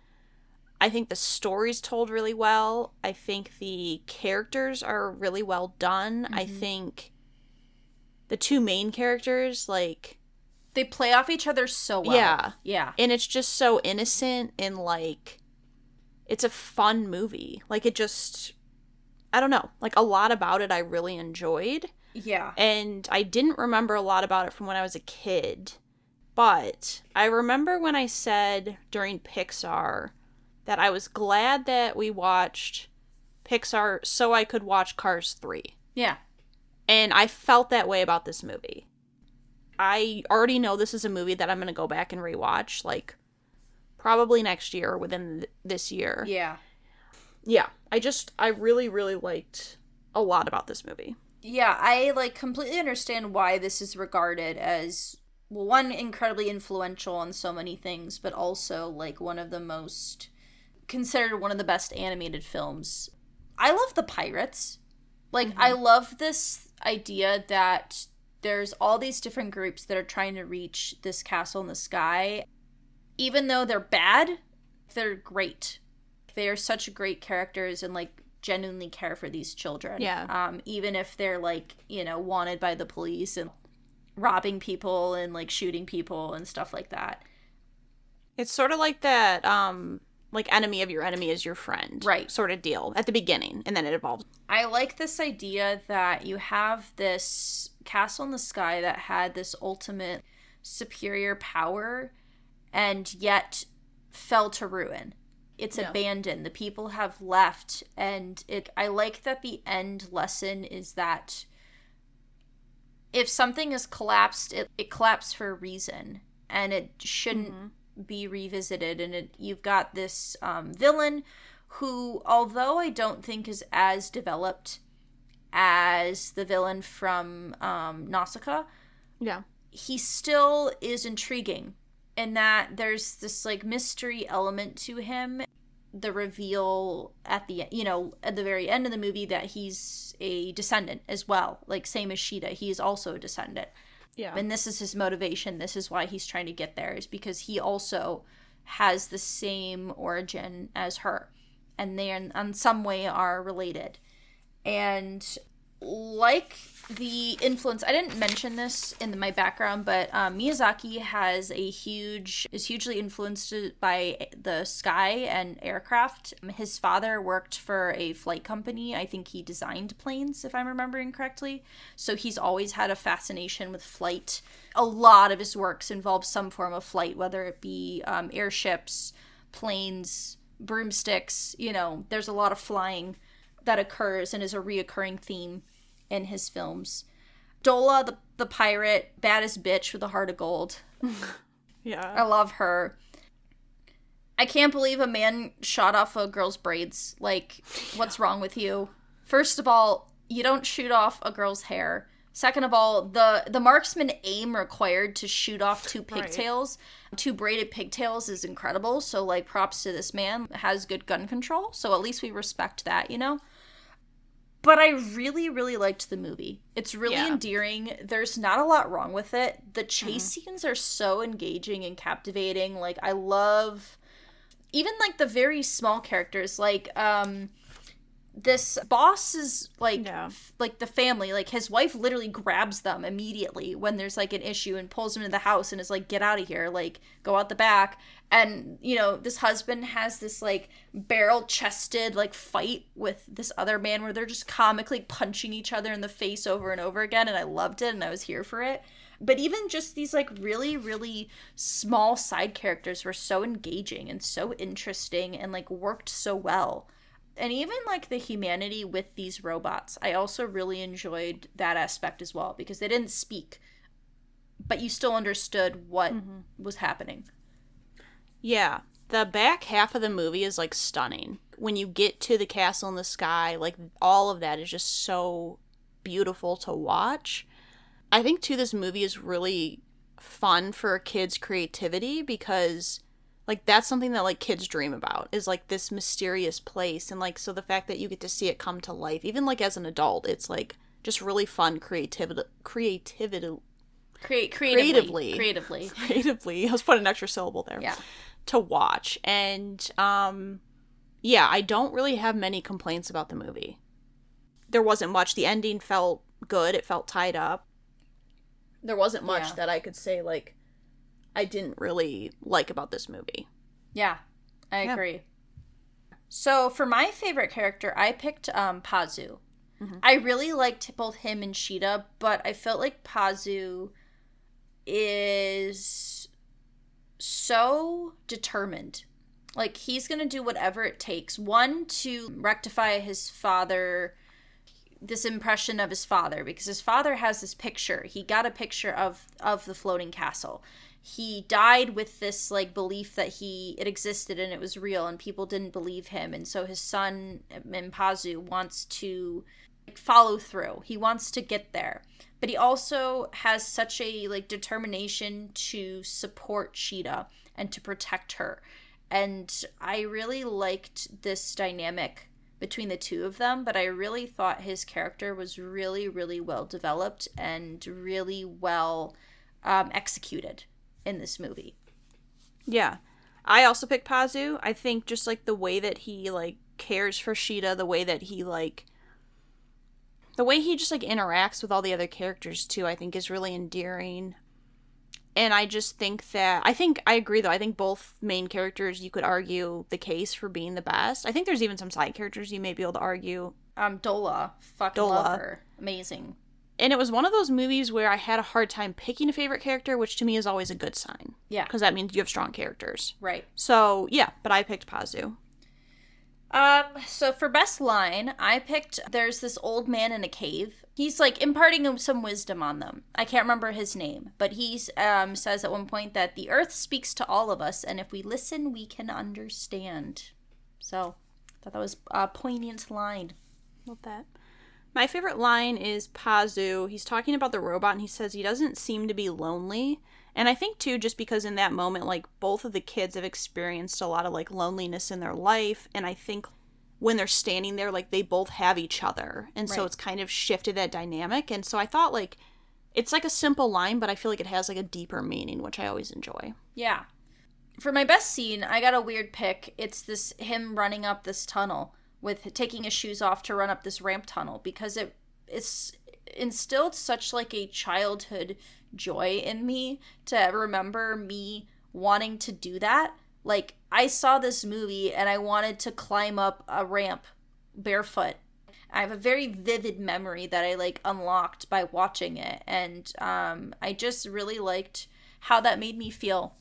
I think the story's told really well. I think the characters are really well done. I think the two main characters, like... They play off each other so well. Yeah. Yeah. And it's just so innocent and, like... It's a fun movie. Like, it just... I don't know. Like, a lot about it I really enjoyed. Yeah. And I didn't remember a lot about it from when I was a kid. But I remember when I said during Pixar that I was glad that we watched Pixar so I could watch Cars 3. Yeah. And I felt that way about this movie. I already know this is a movie that I'm going to go back and rewatch, like, probably next year or within this year. Yeah. Yeah. I really, really liked a lot about this movie. Yeah, I, like, completely understand why this is regarded as, well, one, incredibly influential on so many things, but also, like, considered one of the best animated films. I love the pirates. Like, I love this idea that there's all these different groups that are trying to reach this castle in the sky. Even though they're bad, they're great. They are such great characters and, like, genuinely care for these children. Yeah. Even if they're, like, you know, wanted by the police and robbing people and, like, shooting people and stuff like that. It's sort of like that, like, enemy of your enemy is your friend. Right. Sort of deal at the beginning, and then it evolves. I like this idea that you have this castle in the sky that had this ultimate superior power and yet fell to ruin. It's abandoned. The people have left, and I like that the end lesson is that if something is collapsed, it collapsed for a reason, and it shouldn't be revisited. And you've got this villain who, although I don't think is as developed as the villain from Nausicaa, he still is intriguing. In that there's this, like, mystery element to him. The reveal at the very end of the movie that he's a descendant as well. Like, same as Sheeta. He is also a descendant. Yeah. And this is his motivation. This is why he's trying to get there, is because he also has the same origin as her. And they, in some way, are related. And like the influence, I didn't mention this in my background, but Miyazaki is hugely influenced by the sky and aircraft. His father worked for a flight company. I think he designed planes, if I'm remembering correctly. So he's always had a fascination with flight. A lot of his works involve some form of flight, whether it be airships, planes, broomsticks. You know, there's a lot of flying that occurs and is a reoccurring theme in his films. Dola, the pirate, baddest bitch with a heart of gold. Yeah. I love her. I can't believe a man shot off a girl's braids. Like, what's wrong with you? First of all, you don't shoot off a girl's hair. Second of all, the marksman aim required to shoot off two pigtails, two braided pigtails, is incredible. So, like, props to this man. Has good gun control. So at least we respect that, you know? But I really, really liked the movie. It's really endearing. There's not a lot wrong with it. The chase scenes are so engaging and captivating. Like, I love even, like, the very small characters. Like, this boss is, like, like, the family. Like, his wife literally grabs them immediately when there's, like, an issue and pulls them into the house and is like, get out of here. Like, go out the back. And, you know, this husband has this, like, barrel-chested, like, fight with this other man where they're just comically punching each other in the face over and over again, and I loved it, and I was here for it. But even just these, like, really, really small side characters were so engaging and so interesting and, like, worked so well. And even, like, the humanity with these robots, I also really enjoyed that aspect as well, because they didn't speak, but you still understood what was happening. Yeah, the back half of the movie is, like, stunning. When you get to the castle in the sky, like, all of that is just so beautiful to watch. I think, too, this movie is really fun for a kid's creativity because, like, that's something that, like, kids dream about, is, like, this mysterious place. And, like, so the fact that you get to see it come to life, even, like, as an adult, it's, like, just really fun creatively. I was putting an extra syllable there. Yeah. To watch. And yeah, I don't really have many complaints about the movie. There wasn't much. The ending felt good. It felt tied up. There wasn't much that I could say, like, I didn't really like about this movie. Yeah, I agree. So for my favorite character, I picked Pazu. Mm-hmm. I really liked both him and Sheeta, but I felt like Pazu is so determined. Like, he's going to do whatever it takes. One, to rectify his father, this impression of his father, because his father has this picture. He got a picture of the floating castle. He died with this, like, belief that it existed and it was real, and people didn't believe him. And so his son, Mpazu, wants to, like, follow through. He wants to get there. But he also has such a, like, determination to support Sheeta and to protect her. And I really liked this dynamic between the two of them, but I really thought his character was really, really well developed and really well executed in this movie. Yeah. I also picked Pazu. I think just, like, the way that he, like, cares for Sheeta, the way he just, like, interacts with all the other characters, too, I think is really endearing. And I just think I agree, though. I think both main characters, you could argue the case for being the best. I think there's even some side characters you may be able to argue. Dola. Fucking love her. Amazing. And it was one of those movies where I had a hard time picking a favorite character, which to me is always a good sign. Yeah. Because that means you have strong characters. Right. So, yeah, but I picked Pazu. So for best line, I picked, there's this old man in a cave. He's, like, imparting some wisdom on them. I can't remember his name, but he says at one point that the earth speaks to all of us, and if we listen, we can understand. So, I thought that was a poignant line. Love that. My favorite line is Pazu. He's talking about the robot, and he says he doesn't seem to be lonely. And I think, too, just because in that moment, like, both of the kids have experienced a lot of, like, loneliness in their life. And I think when they're standing there, like, they both have each other. And so it's kind of shifted that dynamic. And so I thought, like, it's, like, a simple line, but I feel like it has, like, a deeper meaning, which I always enjoy. Yeah. For my best scene, I got a weird pick. It's him running up this tunnel with taking his shoes off to run up this ramp tunnel, because it's instilled such, like, a childhood joy in me to remember me wanting to do that. Like, I saw this movie and I wanted to climb up a ramp barefoot. I have a very vivid memory that I, like, unlocked by watching it, and I just really liked how that made me feel,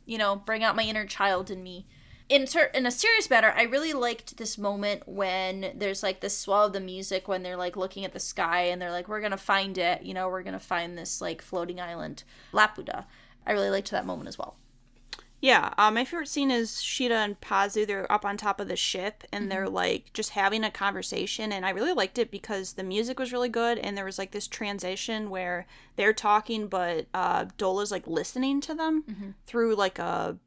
bring out my inner child in me. In a serious matter, I really liked this moment when there's, like, this swell of the music when they're, like, looking at the sky and they're like, we're gonna find it, we're gonna find this, like, floating island, Laputa. I really liked that moment as well. Yeah, my favorite scene is Sheeta and Pazu. They're up on top of the ship, and they're, like, just having a conversation, and I really liked it because the music was really good, and there was, like, this transition where they're talking, but Dola's, like, listening to them through, like a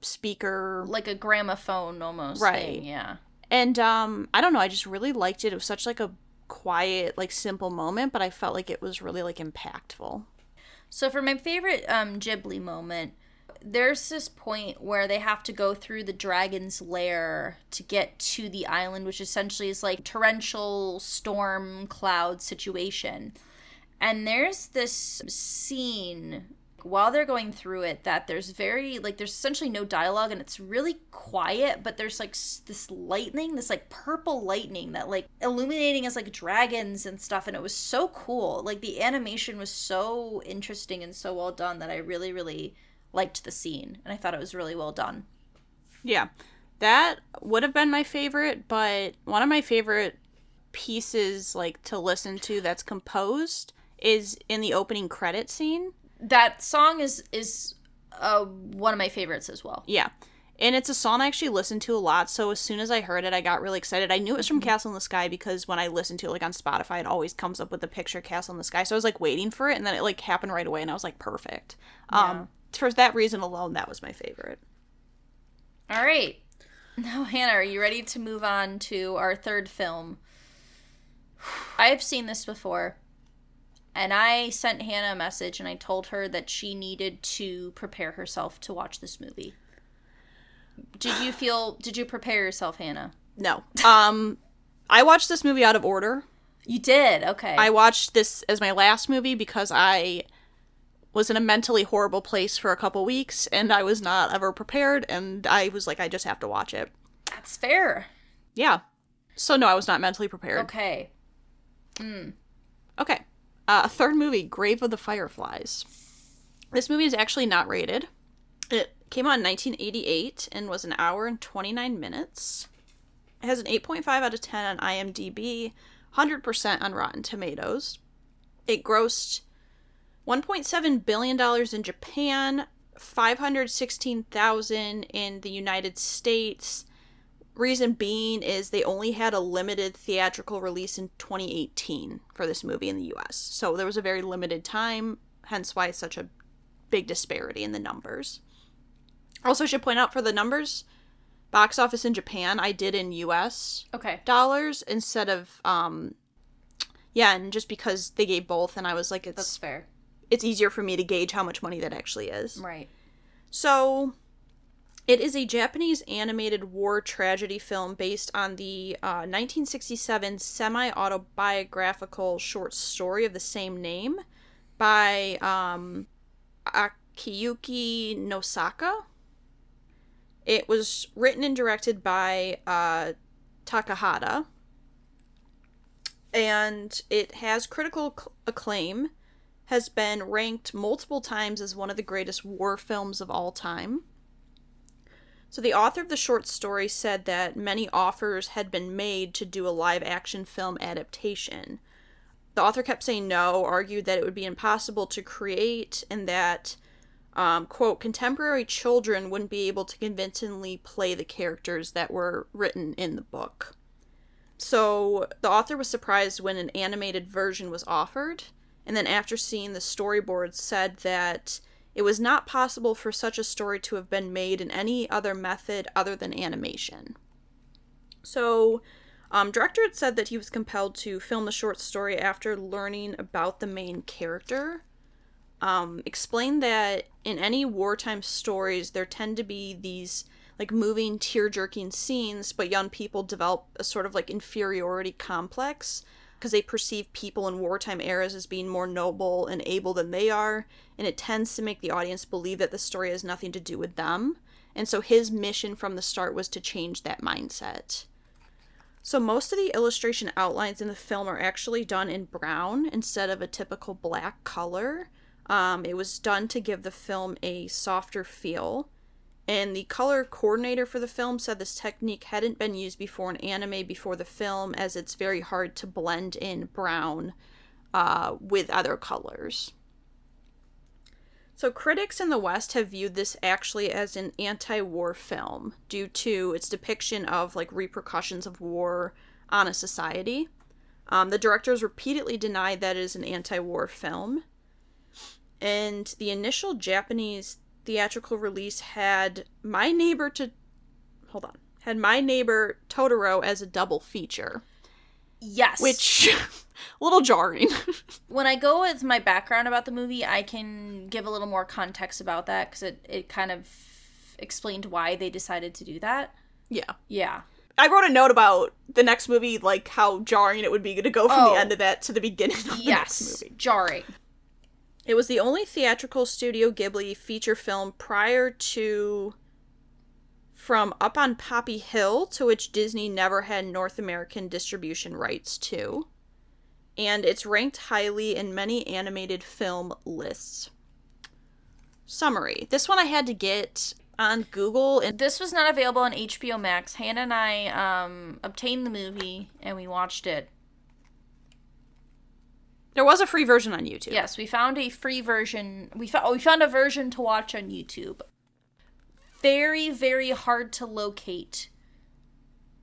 speaker, like a gramophone almost, right? Thing, yeah. And I don't know, I just really liked it. It was such, like, a quiet, like, simple moment, but I felt like it was really, like, impactful. So for my favorite Ghibli moment, there's this point where they have to go through the dragon's lair to get to the island, which essentially is like torrential storm cloud situation. And there's this scene while they're going through it that there's essentially no dialogue, and it's really quiet, but there's, like, this lightning, this, like, purple lightning that, like, illuminating as, like, dragons and stuff, and it was so cool. Like, the animation was so interesting and so well done that I really, really liked the scene, and I thought it was really well done. Yeah, that would have been my favorite, but one of my favorite pieces, like, to listen to that's composed is in the opening credit scene. That song is one of my favorites as well. Yeah. And it's a song I actually listened to a lot, so as soon as I heard it, I got really excited. I knew it was from Castle in the Sky because when I listen to it, like, on Spotify, it always comes up with the picture Castle in the Sky, so I was, like, waiting for it, and then it, like, happened right away, and I was like, perfect. Yeah. For that reason alone, that was my favorite. All right. Now, Hannah, are you ready to move on to our third film? I have seen this before. And I sent Hannah a message and I told her that she needed to prepare herself to watch this movie. Did you prepare yourself, Hannah? No. I watched this movie out of order. You did? Okay. I watched this as my last movie because I was in a mentally horrible place for a couple weeks, and I was not ever prepared, and I was like, I just have to watch it. That's fair. Yeah. So, no, I was not mentally prepared. Okay. Okay. Third movie, Grave of the Fireflies. This movie is actually not rated. It came out in 1988 and was an hour and 29 minutes. It has an 8.5 out of 10 on IMDb, 100% on Rotten Tomatoes. It grossed $1.7 billion in Japan, $516,000 in the United States. Reason being is they only had a limited theatrical release in 2018 for this movie in the US. So there was a very limited time, hence why it's such a big disparity in the numbers. Also, I should point out for the numbers, box office in Japan, I did in US dollars instead of, and just because they gave both, and I was like, that's fair. It's easier for me to gauge how much money that actually is. Right. So, it is a Japanese animated war tragedy film based on the 1967 semi-autobiographical short story of the same name by Akiyuki Nosaka. It was written and directed by Takahata. And it has critical acclaim, has been ranked multiple times as one of the greatest war films of all time. So the author of the short story said that many offers had been made to do a live-action film adaptation. The author kept saying no, argued that it would be impossible to create, and that, quote, contemporary children wouldn't be able to convincingly play the characters that were written in the book. So the author was surprised when an animated version was offered, and then after seeing the storyboards said that it was not possible for such a story to have been made in any other method other than animation. So, director had said that he was compelled to film the short story after learning about the main character. Explained that in any wartime stories, there tend to be these, like, moving, tear-jerking scenes, but young people develop a sort of, like, inferiority complex, because they perceive people in wartime eras as being more noble and able than they are, and it tends to make the audience believe that the story has nothing to do with them. And so his mission from the start was to change that mindset. So most of the illustration outlines in the film are actually done in brown instead of a typical black color. It was done to give the film a softer feel. And the color coordinator for the film said this technique hadn't been used before in anime before the film, as it's very hard to blend in brown with other colors. So critics in the West have viewed this actually as an anti-war film due to its depiction of, like, repercussions of war on a society. The directors repeatedly denied that it is an anti-war film. And the initial Japanese theatrical release had My Neighbor Totoro as a double feature. Yes. Which, a little jarring. When I go with my background about the movie, I can give a little more context about that, because it kind of explained why they decided to do that. Yeah. Yeah. I wrote a note about the next movie, like how jarring it would be to go from the end of that to the beginning of the next movie. Jarring. It was the only theatrical Studio Ghibli feature film prior to From Up on Poppy Hill, to which Disney never had North American distribution rights to. And it's ranked highly in many animated film lists. Summary. This one I had to get on Google. And this was not available on HBO Max. Hannah and I obtained the movie, and we watched it. There was a free version on YouTube. Yes, we found a free version. We found a version to watch on YouTube. Very, very hard to locate.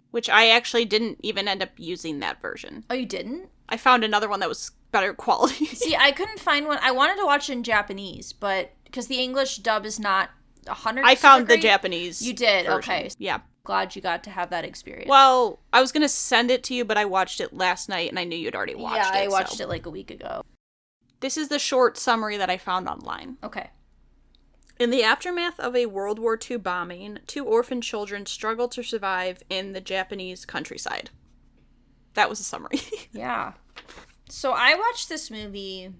Which I actually didn't even end up using that version. Oh, you didn't? I found another one that was better quality. See, I couldn't find one. I wanted to watch it in Japanese, but because the English dub is not 100%. I found great. the Japanese. You did? version. Okay. Yeah. Glad you got to have that experience. Well, I was going to send it to you, but I watched it last night, and I knew you'd already watched it. Yeah, I watched it like a week ago. This is the short summary that I found online. Okay. In the aftermath of a World War II bombing, 2 orphan children struggle to survive in the Japanese countryside. That was a summary. Yeah. So I watched this movie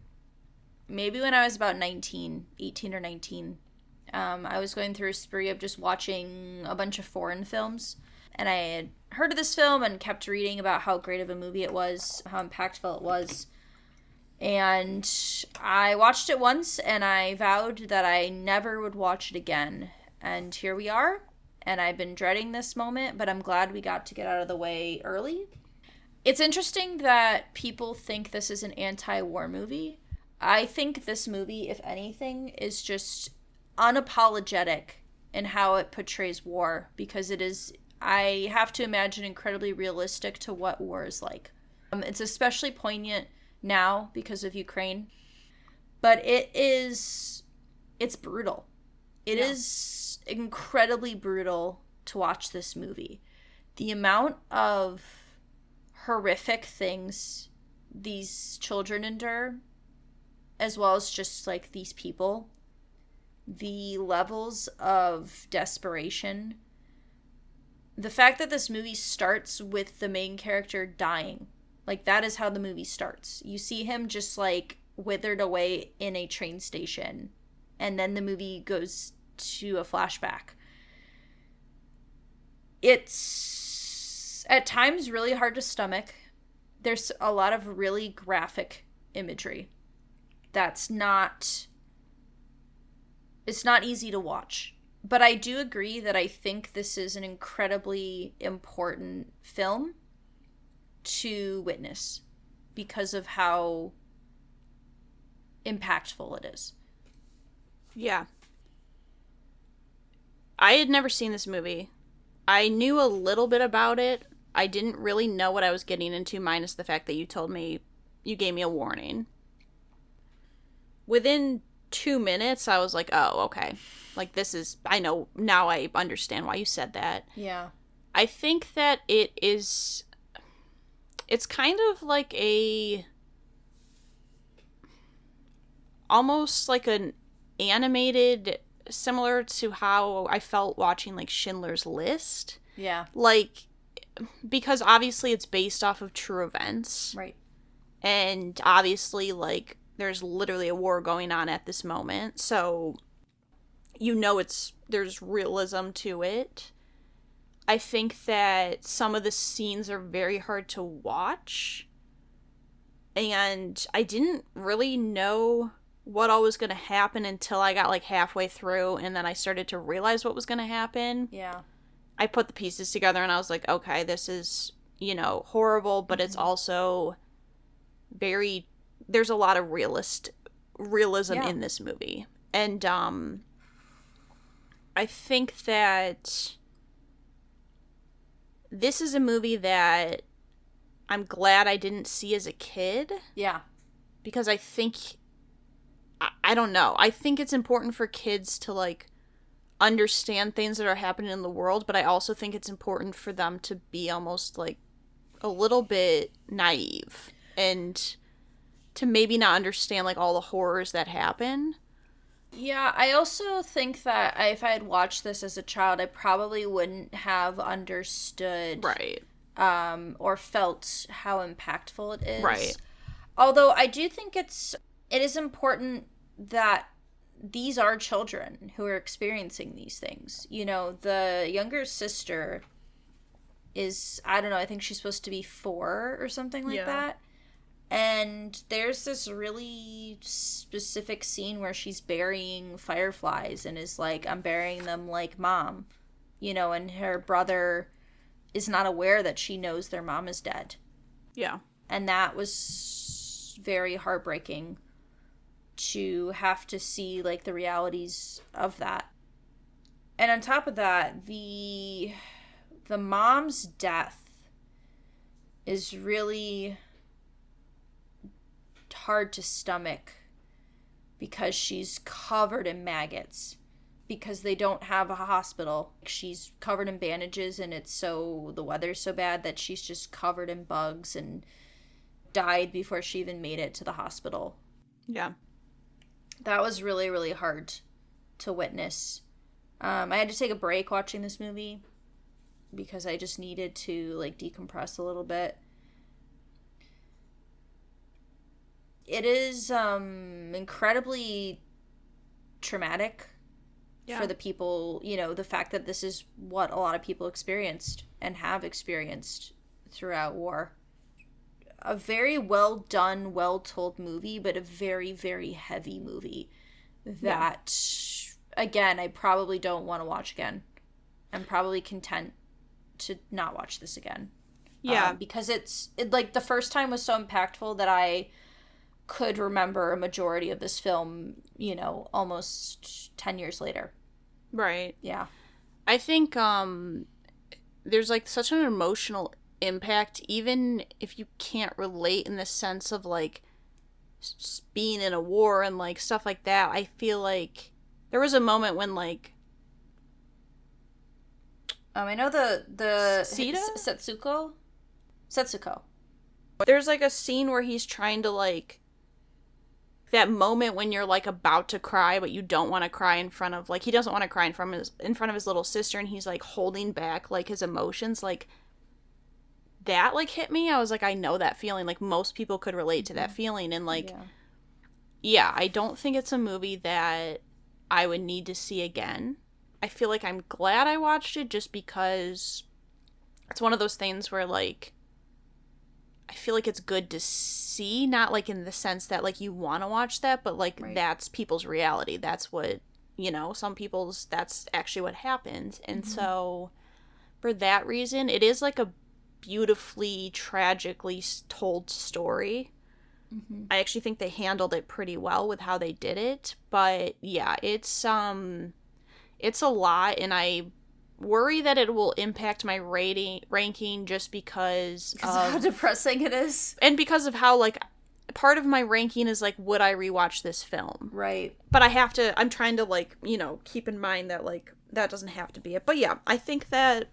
maybe when I was about 19, 18 or 19. I was going through a spree of just watching a bunch of foreign films. And I had heard of this film and kept reading about how great of a movie it was, how impactful it was. And I watched it once and I vowed that I never would watch it again. And here we are. And I've been dreading this moment, but I'm glad we got to get out of the way early. It's interesting that people think this is an anti-war movie. I think this movie, if anything, is just unapologetic in how it portrays war, because it is, I have to imagine, incredibly realistic to what war is like. It's especially poignant now because of Ukraine, but it's brutal. It is incredibly brutal to watch this movie. The amount of horrific things these children endure, as well as just like these people, the levels of desperation, the fact that this movie starts with the main character dying. Like, that is how the movie starts. You see him just, like, withered away in a train station. And then the movie goes to a flashback. It's, at times, really hard to stomach. There's a lot of really graphic imagery. It's not easy to watch. But I do agree that I think this is an incredibly important film to witness because of how impactful it is. Yeah. I had never seen this movie. I knew a little bit about it. I didn't really know what I was getting into, minus the fact that you gave me a warning. Within 2 minutes, I was like, oh, okay. Like, this is, I know, now I understand why you said that. Yeah. I think that it's kind of like almost like an animated, similar to how I felt watching, like, Schindler's List. Yeah. Like, because obviously it's based off of true events. Right. And obviously, like, there's literally a war going on at this moment. So, you know, there's realism to it. I think that some of the scenes are very hard to watch. And I didn't really know what all was going to happen until I got, like, halfway through. And then I started to realize what was going to happen. Yeah. I put the pieces together and I was like, okay, this is, you know, horrible, but it's also there's a lot of realism in this movie. And I think that this is a movie that I'm glad I didn't see as a kid. Yeah. Because I think, I don't know, I think it's important for kids to, like, understand things that are happening in the world, but I also think it's important for them to be almost, like, a little bit naive and to maybe not understand, like, all the horrors that happen. Yeah, I also think that if I had watched this as a child, I probably wouldn't have understood, right, or felt how impactful it is. Right. Although I do think it is important that these are children who are experiencing these things. You know, the younger sister is, I don't know, I think she's supposed to be 4 or something like that. And there's this really specific scene where she's burying fireflies and is like, I'm burying them like mom. You know, and her brother is not aware that she knows their mom is dead. Yeah. And that was very heartbreaking to have to see, like, the realities of that. And on top of that, the mom's death is really hard to stomach because she's covered in maggots because they don't have a hospital. She's covered in bandages and the weather's so bad that she's just covered in bugs and died before she even made it to the hospital. Yeah. That was really, really hard to witness. I had to take a break watching this movie because I just needed to, like, decompress a little bit. It is incredibly traumatic for the people, you know, the fact that this is what a lot of people experienced and have experienced throughout war. A very well done, well told movie, but a very, very heavy movie that, again, I probably don't want to watch again. I'm probably content to not watch this again. Yeah. Because it like, the first time was so impactful that I could remember a majority of this film, you know, almost 10 years later. Right. Yeah. I think there's, like, such an emotional impact, even if you can't relate in the sense of, like, being in a war and, like, stuff like that. I feel like there was a moment when, like, I know the Sita? Setsuko. There's, like, a scene where he's trying to, like, that moment when you're, like, about to cry, but you don't want to cry in front of, like, he doesn't want to cry in front of his little sister, and he's, like, holding back, like, his emotions, like, that, like, hit me. I was like, I know that feeling. Like, most people could relate to that feeling, and, like, yeah, I don't think it's a movie that I would need to see again. I feel like I'm glad I watched it just because it's one of those things where, like, I feel like it's good to see, not, like, in the sense that, like, you want to watch that, but, like, that's people's reality. That's what, you know, some people's, that's actually what happened. And so, for that reason, it is, like, a beautifully, tragically told story. I actually think they handled it pretty well with how they did it. But, yeah, it's a lot, and I worry that it will impact my ranking just because of how depressing it is, and because of how, like, part of my ranking is, like, would I rewatch this film, right? But I'm trying to, like, you know, keep in mind that, like, that doesn't have to be it. But yeah, I think that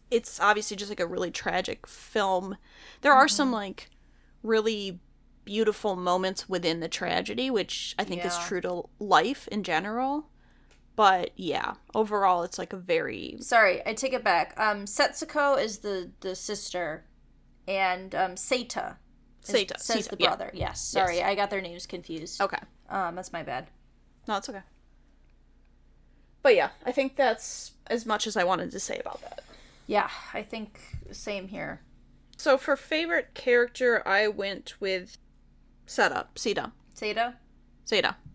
it's obviously just, like, a really tragic film. There are some, like, really beautiful moments within the tragedy, which I think is true to life in general. But, yeah, overall, it's, like, a very... Sorry, I take it back. Setsuko is the sister, and Seita says the brother. Yeah. Yes, sorry, yes. I got their names confused. Okay. That's my bad. No, it's okay. But, yeah, I think that's as much as I wanted to say about that. Yeah, I think same here. So, for favorite character, I went with Sita.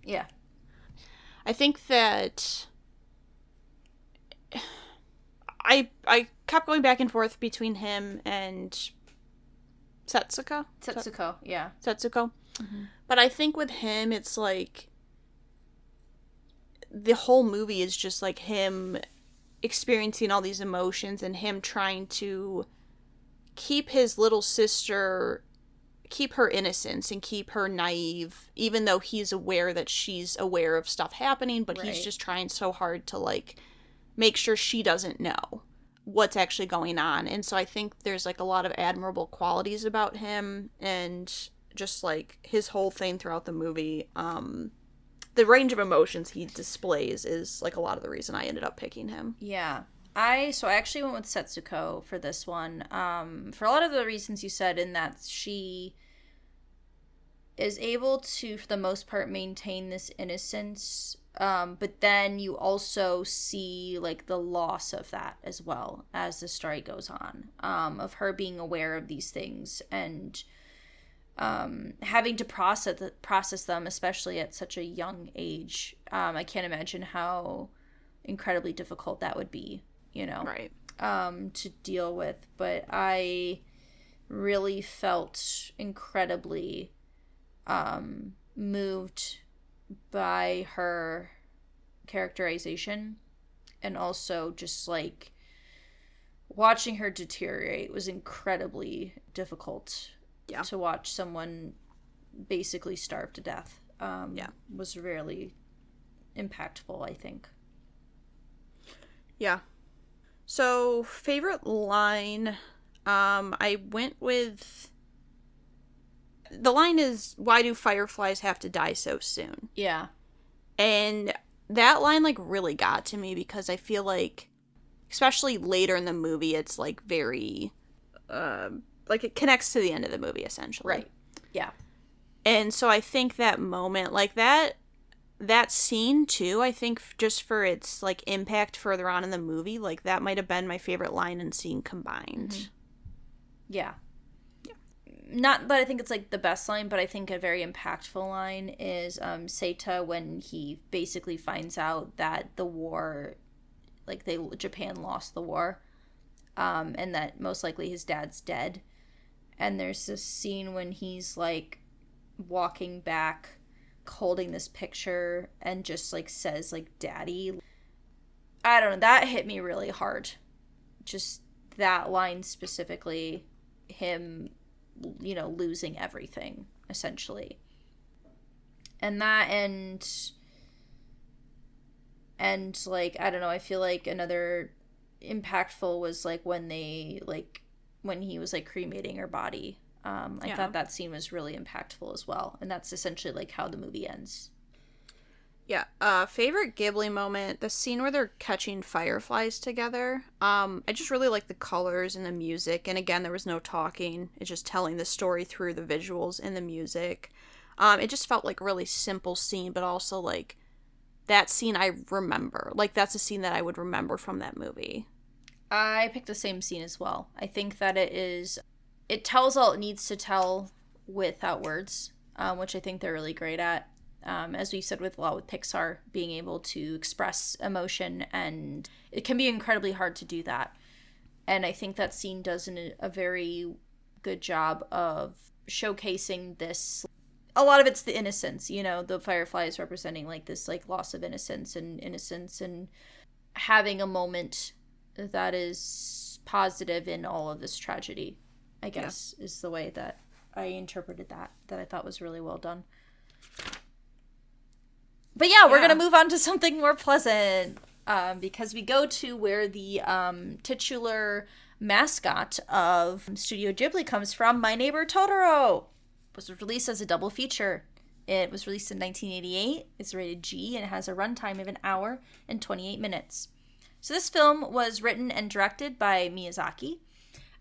Yeah. I think that I kept going back and forth between him and Setsuko. Yeah. Setsuko. But I think with him, it's like the whole movie is just like him experiencing all these emotions and him trying to keep his little sister, keep her innocence and keep her naive, even though he's aware that she's aware of stuff happening, but he's just trying so hard to, like, make sure she doesn't know what's actually going on. And so I think there's, like, a lot of admirable qualities about him, and just, like, his whole thing throughout the movie, the range of emotions he displays is, like, a lot of the reason I ended up picking him. Yeah. I actually went with Setsuko for this one, for a lot of the reasons you said, in that she is able to, for the most part, maintain this innocence, but then you also see, like, the loss of that as well as the story goes on, of her being aware of these things and having to process them, especially at such a young age. I can't imagine how incredibly difficult that would be. You know, right? To deal with, but I really felt incredibly moved by her characterization, and also just, like, watching her deteriorate was incredibly difficult. Yeah. To watch someone basically starve to death. Was really impactful, I think. Yeah. So, favorite line, I went with, the line is, why do fireflies have to die so soon? Yeah. And that line, like, really got to me because I feel like, especially later in the movie, it's, like, very, like, it connects to the end of the movie, essentially. Right. Yeah. And so I think that moment, like, that scene, too, I think just for its, like, impact further on in the movie, like, that might have been my favorite line and scene combined. Mm-hmm. Yeah. Not that I think it's, like, the best line, but I think a very impactful line is Seita when he basically finds out that the war, like, Japan lost the war, and that most likely his dad's dead. And there's this scene when he's, like, walking back, holding this picture, and just, like, says, like, Daddy. I don't know, that hit me really hard. Just that line specifically, him, you know, losing everything, essentially. And that, and like, I don't know, I feel like another impactful was, like, when he was, like, cremating her body. I thought that scene was really impactful as well, and that's essentially, like, how the movie ends. Yeah. Favorite Ghibli moment, the scene where they're catching fireflies together. I just really like the colors and the music, and again, there was no talking. It's just telling the story through the visuals and the music. It just felt like a really simple scene, but also, like, that scene I remember. Like, that's a scene that I would remember from that movie. I picked the same scene as well. I think that it tells all it needs to tell without words, which I think they're really great at. As we've said with Pixar, being able to express emotion, and it can be incredibly hard to do that. And I think that scene does a very good job of showcasing this. A lot of it's the innocence, you know, the fireflies representing, like, this, like, loss of innocence, and having a moment that is positive in all of this tragedy, I guess, is the way that I interpreted that I thought was really well done. But yeah, we're going to move on to something more pleasant, because we go to where the titular mascot of Studio Ghibli comes from, My Neighbor Totoro. It was released as a double feature. It was released in 1988. It's rated G, and it has a runtime of 1 hour and 28 minutes. So this film was written and directed by Miyazaki.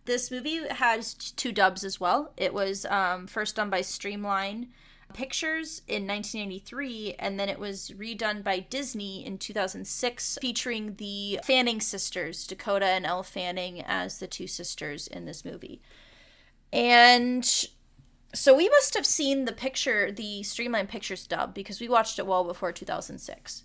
This movie has 2 dubs as well. It was first done by Streamline Pictures in 1993, and then it was redone by Disney in 2006, featuring the Fanning sisters, Dakota and Elle Fanning, as the 2 sisters in this movie. And so we must have seen the Streamline Pictures dub, because we watched it well before 2006.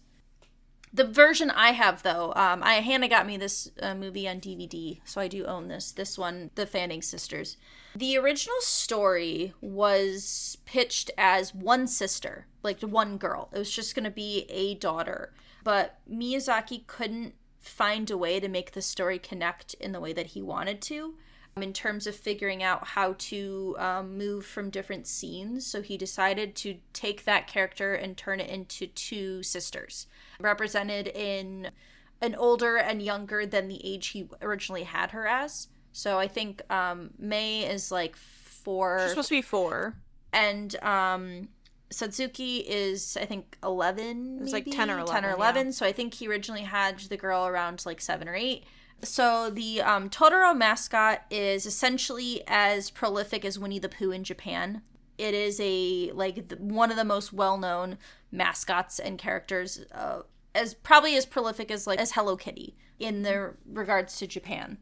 The version I have, though, Hannah got me this movie on DVD, so I do own this one, The Fanning Sisters. The original story was pitched as one sister, like one girl. It was just going to be a daughter. But Miyazaki couldn't find a way to make the story connect in the way that he wanted to, in terms of figuring out how to move from different scenes. So he decided to take that character and turn it into 2 sisters, represented in an older and younger than the age he originally had her as. So I think Mei is, like, 4. She's supposed to be 4. And Satsuki is, I think, 11, maybe? It's like 10 or 11. 10 or 11. Yeah. So I think he originally had the girl around, like, 7 or 8. So the Totoro mascot is essentially as prolific as Winnie the Pooh in Japan. It is one of the most well-known mascots and characters, as prolific as Hello Kitty in the regards to Japan.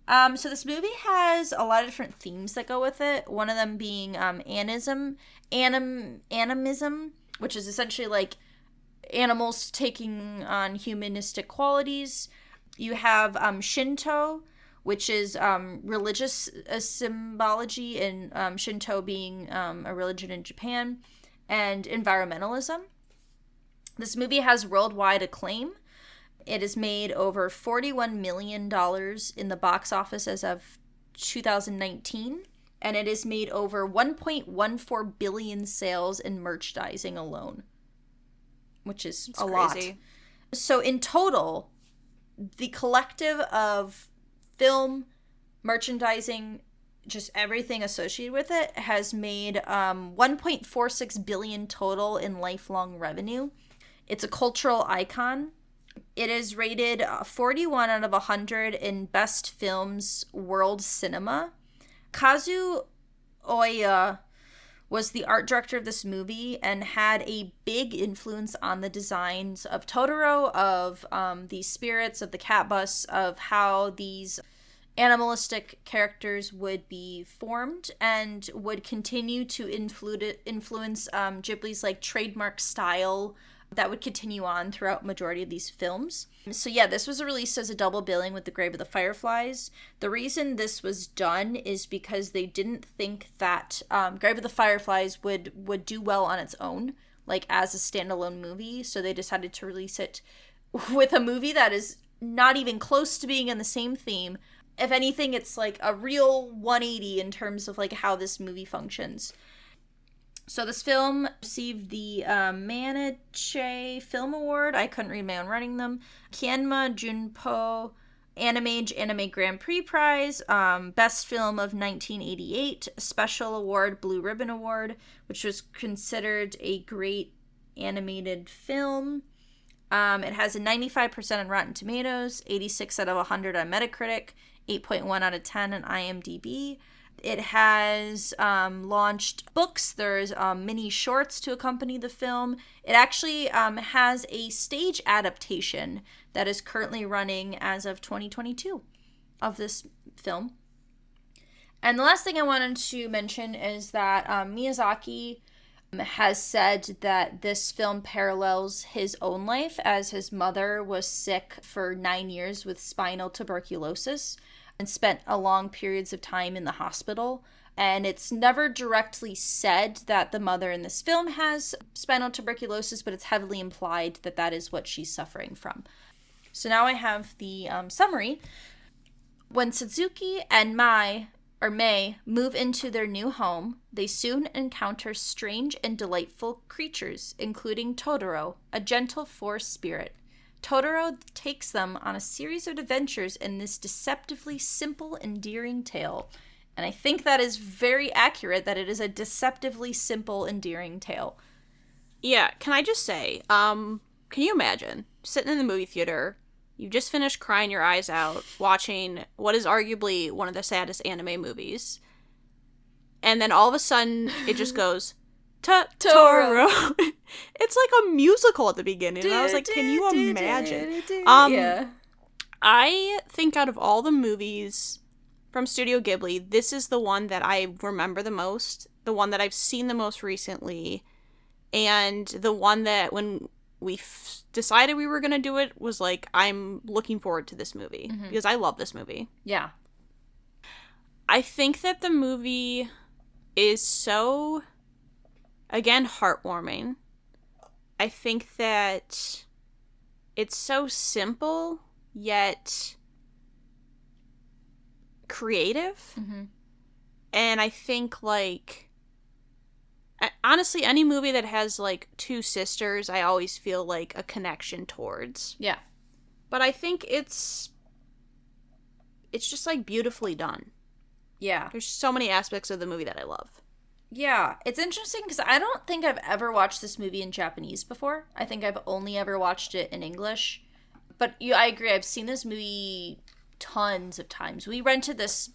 So this movie has a lot of different themes that go with it. One of them being animism, which is essentially, like, animals taking on humanistic qualities. You have Shinto, which is religious symbology, and Shinto being a religion in Japan, and environmentalism. This movie has worldwide acclaim. It has made over $41 million in the box office as of 2019, and it has made over 1.14 billion sales in merchandising alone, which is a lot. So in total, the collective of film, merchandising, just everything associated with it, has made $1.46 billion total in lifelong revenue. It's a cultural icon. It is rated 41 out of 100 in Best Films World Cinema. Kazu Oya was the art director of this movie and had a big influence on the designs of Totoro, of these spirits, of the cat bus, of how these animalistic characters would be formed, and would continue to influence Ghibli's like trademark style that would continue on throughout majority of these films. So yeah, this was released as a double billing with The Grave of the Fireflies. The reason this was done is because they didn't think that Grave of the Fireflies would do well on its own, like as a standalone movie. So they decided to release it with a movie that is not even close to being in the same theme. If anything, it's like a real 180 in terms of like how this movie functions. So this film received the Maniche Film Award. I couldn't read my own writing them. Kienma Junpo Anime Grand Prix Prize. Best Film of 1988. Special Award, Blue Ribbon Award, which was considered a great animated film. It has a 95% on Rotten Tomatoes, 86 out of 100 on Metacritic, 8.1 out of 10 on IMDb. It has launched books. There's mini shorts to accompany the film. It actually has a stage adaptation that is currently running as of 2022 of this film. And the last thing I wanted to mention is that Miyazaki has said that this film parallels his own life, as his mother was sick for 9 years with spinal tuberculosis and spent a long periods of time in the hospital. And it's never directly said that the mother in this film has spinal tuberculosis, but it's heavily implied that that is what she's suffering from. So now I have the summary. When Suzuki and Mai move into their new home, they soon encounter strange and delightful creatures, including Totoro, a gentle forest spirit. Totoro takes them on a series of adventures in this deceptively simple, endearing tale. And I think that is very accurate, that it is a deceptively simple, endearing tale. Yeah, can I just say, can you imagine sitting in the movie theater, you just finished crying your eyes out, watching what is arguably one of the saddest anime movies, and then all of a sudden it just goes, Totoro. It's like a musical at the beginning, and I was like, can you imagine? Yeah. I think out of all the movies from Studio Ghibli, this is the one that I remember the most, the one that I've seen the most recently, and the one that when we decided we were going to do it was like, I'm looking forward to this movie, because I love this movie. Yeah. I think that the movie is so, again, heartwarming. I think that it's so simple, yet creative. And I think, like, honestly, any movie that has, like, two sisters, I always feel, like, a connection towards. Yeah. But I think it's just, like, beautifully done. Yeah. There's so many aspects of the movie that I love. Yeah, it's interesting because I don't think I've ever watched this movie in Japanese before. I think I've only ever watched it in English. But I agree, I've seen this movie tons of times. We rented this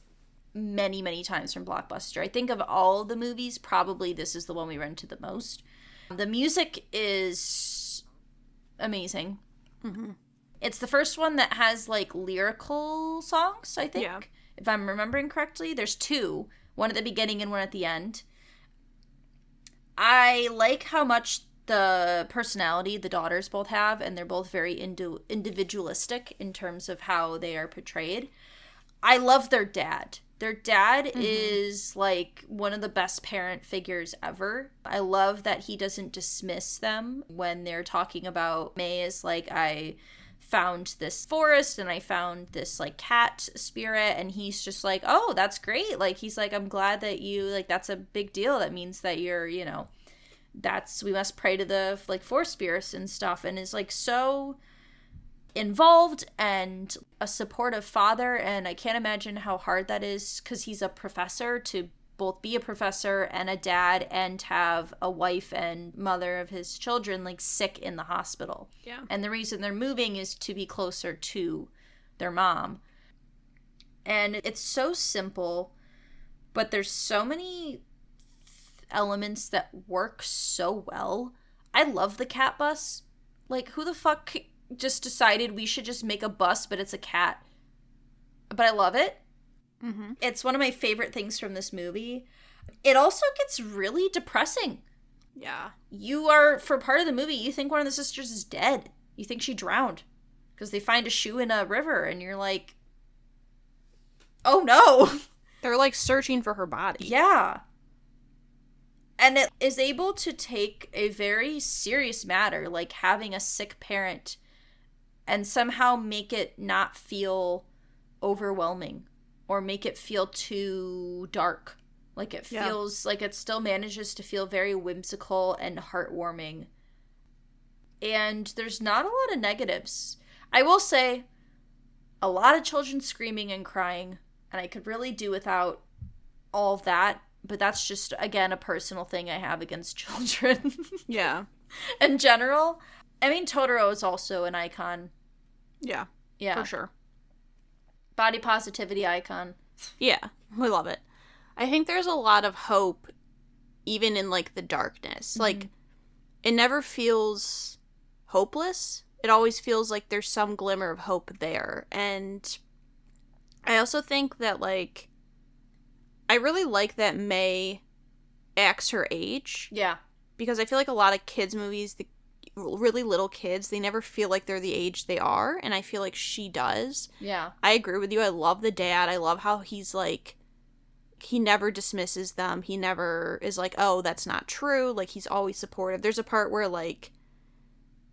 many, many times from Blockbuster. I think of all the movies, probably this is the one we rented the most. The music is amazing. It's the first one that has, like, lyrical songs, I think. Yeah. If I'm remembering correctly. There's two. One at the beginning and one at the end. I like how much the personality the daughters both have, and they're both very individualistic in terms of how they are portrayed. I love their dad. Their dad is, like, one of the best parent figures ever. I love that he doesn't dismiss them when they're talking about May is like, I found this forest and I found this, like, cat spirit, and he's just like, oh, that's great. Like, he's like, I'm glad that you, like, that's a big deal. That means that you're, you know, we must pray to the, like, forest spirits and stuff, and is, like, so involved and a supportive father. And I can't imagine how hard that is, because he's a professor, to both be a professor and a dad and have a wife and mother of his children, like, sick in the hospital. Yeah. And the reason they're moving is to be closer to their mom. And it's so simple, but there's so many elements that work so well. I love the cat bus. Like, who the fuck just decided we should just make a bus, but it's a cat? But I love it. Mm-hmm. It's one of my favorite things from this movie. It also gets really depressing. Yeah. You are, for part of the movie, you think one of the sisters is dead. You think she drowned. Because they find a shoe in a river, and you're like, oh no. They're, like, searching for her body. Yeah. And it is able to take a very serious matter, like having a sick parent, and somehow make it not feel overwhelming or make it feel too dark. Like, it feels like it still manages to feel very whimsical and heartwarming. And there's not a lot of negatives. I will say, a lot of children screaming and crying, and I could really do without all of that. But that's just, again, a personal thing I have against children. Yeah. In general. I mean, Totoro is also an icon. Yeah. Yeah. For sure. Body positivity icon. Yeah. We love it. I think there's a lot of hope even in, like, the darkness. Mm-hmm. Like, it never feels hopeless. It always feels like there's some glimmer of hope there. And I also think that, like, I really like that May acts her age. Yeah. Because I feel like a lot of kids' movies, the really little kids, they never feel like they're the age they are. And I feel like she does. Yeah. I agree with you. I love the dad. I love how he's, like, he never dismisses them. He never is like, oh, that's not true. Like, he's always supportive. There's a part where, like,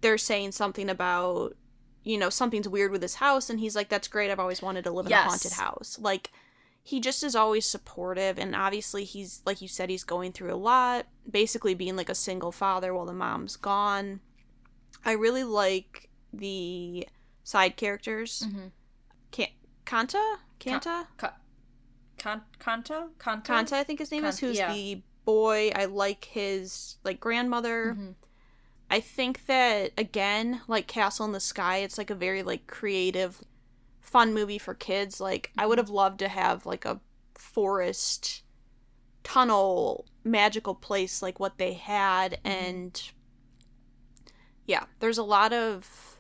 they're saying something about, you know, something's weird with his house. And he's like, that's great. I've always wanted to live in a haunted house. Like, he just is always supportive, and obviously he's, like you said, he's going through a lot, basically being, like, a single father while the mom's gone. I really like the side characters. Mm-hmm. Kanta, I think his name is, who's the boy. I like his, like, grandmother. Mm-hmm. I think that, again, like Castle in the Sky, it's, like, a very, like, creative, fun movie for kids. Like, I would have loved to have, like, a forest tunnel magical place like what they had. And yeah, there's a lot of,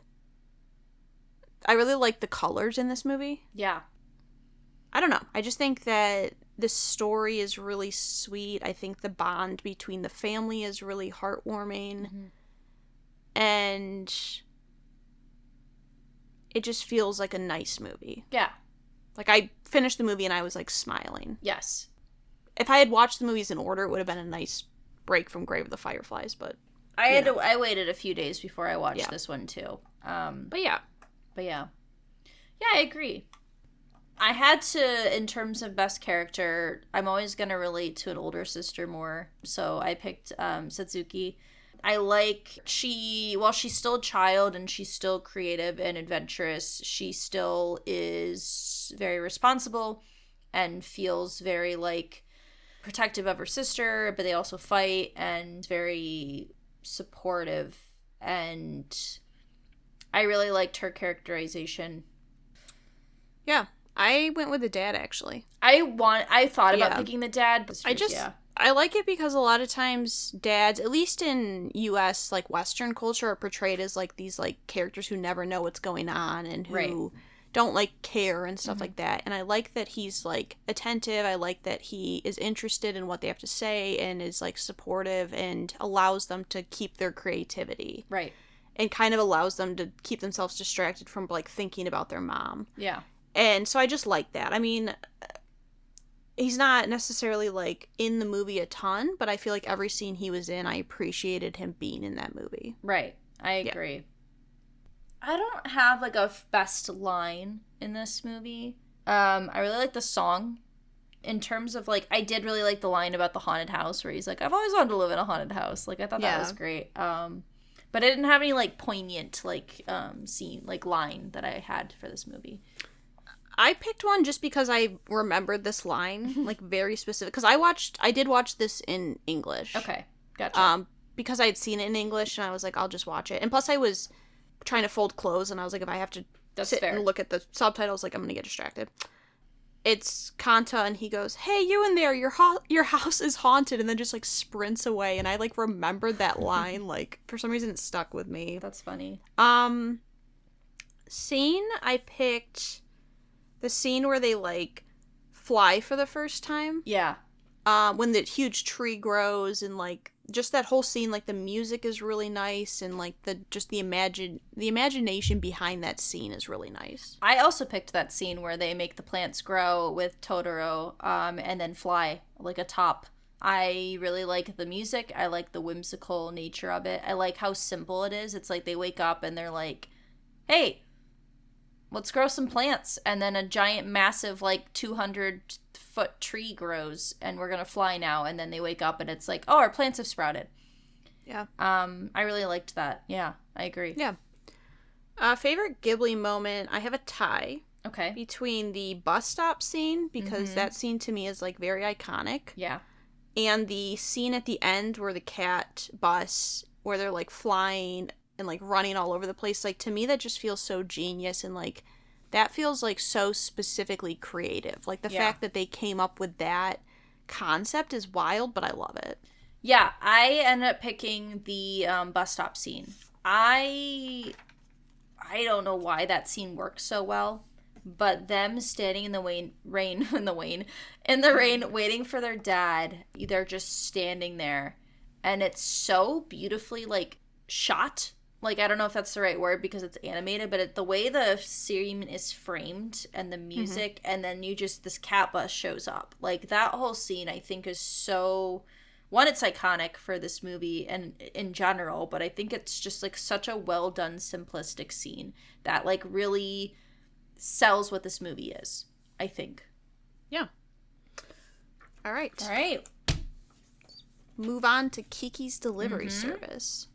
I really like the colors in this movie. Yeah. I don't know, I just think that the story is really sweet. I think the bond between the family is really heartwarming. Mm-hmm. And it just feels like a nice movie. Yeah. Like, I finished the movie and I was, like, smiling. Yes. If I had watched the movies in order, it would have been a nice break from Grave of the Fireflies, but I waited a few days before I watched this one, too. But yeah. Yeah, I agree. I had to, in terms of best character, I'm always going to relate to an older sister more, so I picked Satsuki. I like, while she's still a child and she's still creative and adventurous, she still is very responsible and feels very, like, protective of her sister, but they also fight, and very supportive. And I really liked her characterization. Yeah, I went with the dad, actually. I thought about picking the dad, but I like it because a lot of times dads, at least in U.S., like, Western culture, are portrayed as, like, these, like, characters who never know what's going on and who don't, like, care and stuff like that. And I like that he's, like, attentive. I like that he is interested in what they have to say and is, like, supportive and allows them to keep their creativity. Right. And kind of allows them to keep themselves distracted from, like, thinking about their mom. Yeah. And so I just like that. I mean, he's not necessarily, like, in the movie a ton, but I feel like every scene he was in, I appreciated him being in that movie. Right. I agree. Yeah. I don't have, like, a best line in this movie. I really like the song. In terms of, like, I did really like the line about the haunted house where he's like, I've always wanted to live in a haunted house. Like, I thought that was great. But I didn't have any, like, poignant, like, scene, like, line that I had for this movie. I picked one just because I remembered this line, like, very specific. Because I did watch this in English. Okay, gotcha. Because I had seen it in English, and I was like, I'll just watch it. And plus, I was trying to fold clothes, and I was like, if I have to sit and look at the subtitles, like, I'm gonna get distracted. It's Kanta, and he goes, "Hey, you in there, your house is haunted," and then just, like, sprints away, and I, like, remembered that line, like, for some reason it stuck with me. That's funny. Scene, I picked the scene where they, like, fly for the first time. Yeah. When the huge tree grows, and, like, just that whole scene, like, the music is really nice, and, like, the imagination behind that scene is really nice. I also picked that scene where they make the plants grow with Totoro, and then fly, like, atop. I really like the music. I like the whimsical nature of it. I like how simple it is. It's like they wake up and they're like, hey, let's grow some plants. And then a giant, massive, like, 200-foot tree grows, and we're gonna fly now. And then they wake up, and it's like, oh, our plants have sprouted. Yeah. I really liked that. Yeah, I agree. Yeah. Favorite Ghibli moment, I have a tie. Okay. Between the bus stop scene, because that scene to me is, like, very iconic. Yeah. And the scene at the end where the cat bus, where they're, like, flying and, like, running all over the place. Like, to me, that just feels so genius, and, like, that feels, like, so specifically creative. Like, the fact that they came up with that concept is wild, but I love it. Yeah, I ended up picking the bus stop scene. I don't know why that scene works so well, but them standing in the rain, waiting for their dad, they're just standing there, and it's so beautifully, like, shot. Like, I don't know if that's the right word because it's animated, but the way the scene is framed and the music, and then this cat bus shows up. Like, that whole scene, I think, is so... One, it's iconic for this movie and in general, but I think it's just, like, such a well-done, simplistic scene that, like, really sells what this movie is, I think. Yeah. All right. Move on to Kiki's Delivery Service,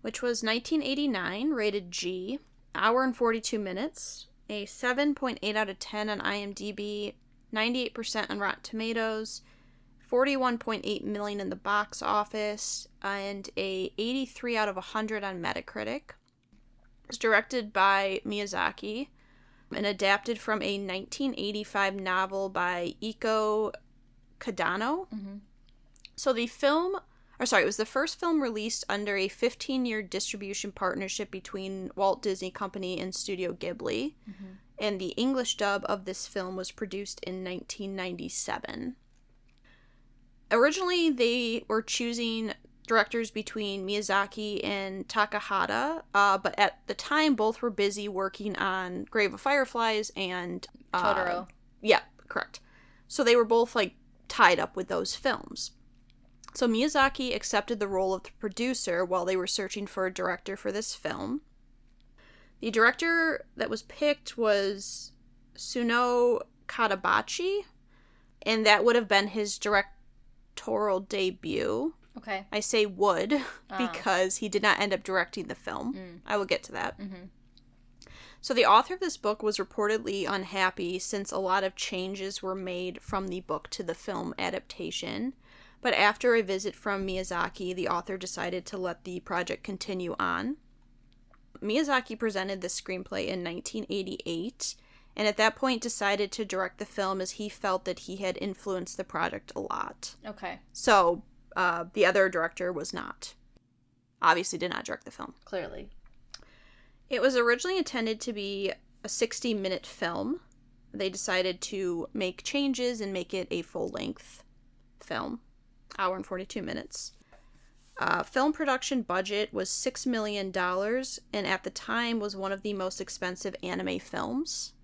which was 1989, rated G, hour and 42 minutes, a 7.8 out of 10 on IMDb, 98% on Rotten Tomatoes, 41.8 million in the box office, and a 83 out of 100 on Metacritic. It was directed by Miyazaki and adapted from a 1985 novel by Iko Kadano. So the film... it was the first film released under a 15-year distribution partnership between Walt Disney Company and Studio Ghibli. And the English dub of this film was produced in 1997. Originally, they were choosing directors between Miyazaki and Takahata, but at the time, both were busy working on Grave of Fireflies and... Totoro. Yeah, correct. So they were both, like, tied up with those films. So Miyazaki accepted the role of the producer while they were searching for a director for this film. The director that was picked was Tsuno Katabachi, and that would have been his directorial debut. Okay. I say would because he did not end up directing the film. I will get to that. So the author of this book was reportedly unhappy since a lot of changes were made from the book to the film adaptation. But after a visit from Miyazaki, the author decided to let the project continue on. Miyazaki presented the screenplay in 1988, and at that point decided to direct the film as he felt that he had influenced the project a lot. Okay. So, the other director was not. Obviously did not direct the film. Clearly. It was originally intended to be a 60-minute film. They decided to make changes and make it a full-length film. Hour and 42 minutes. Film production budget was $6 million, and at the time was one of the most expensive anime films.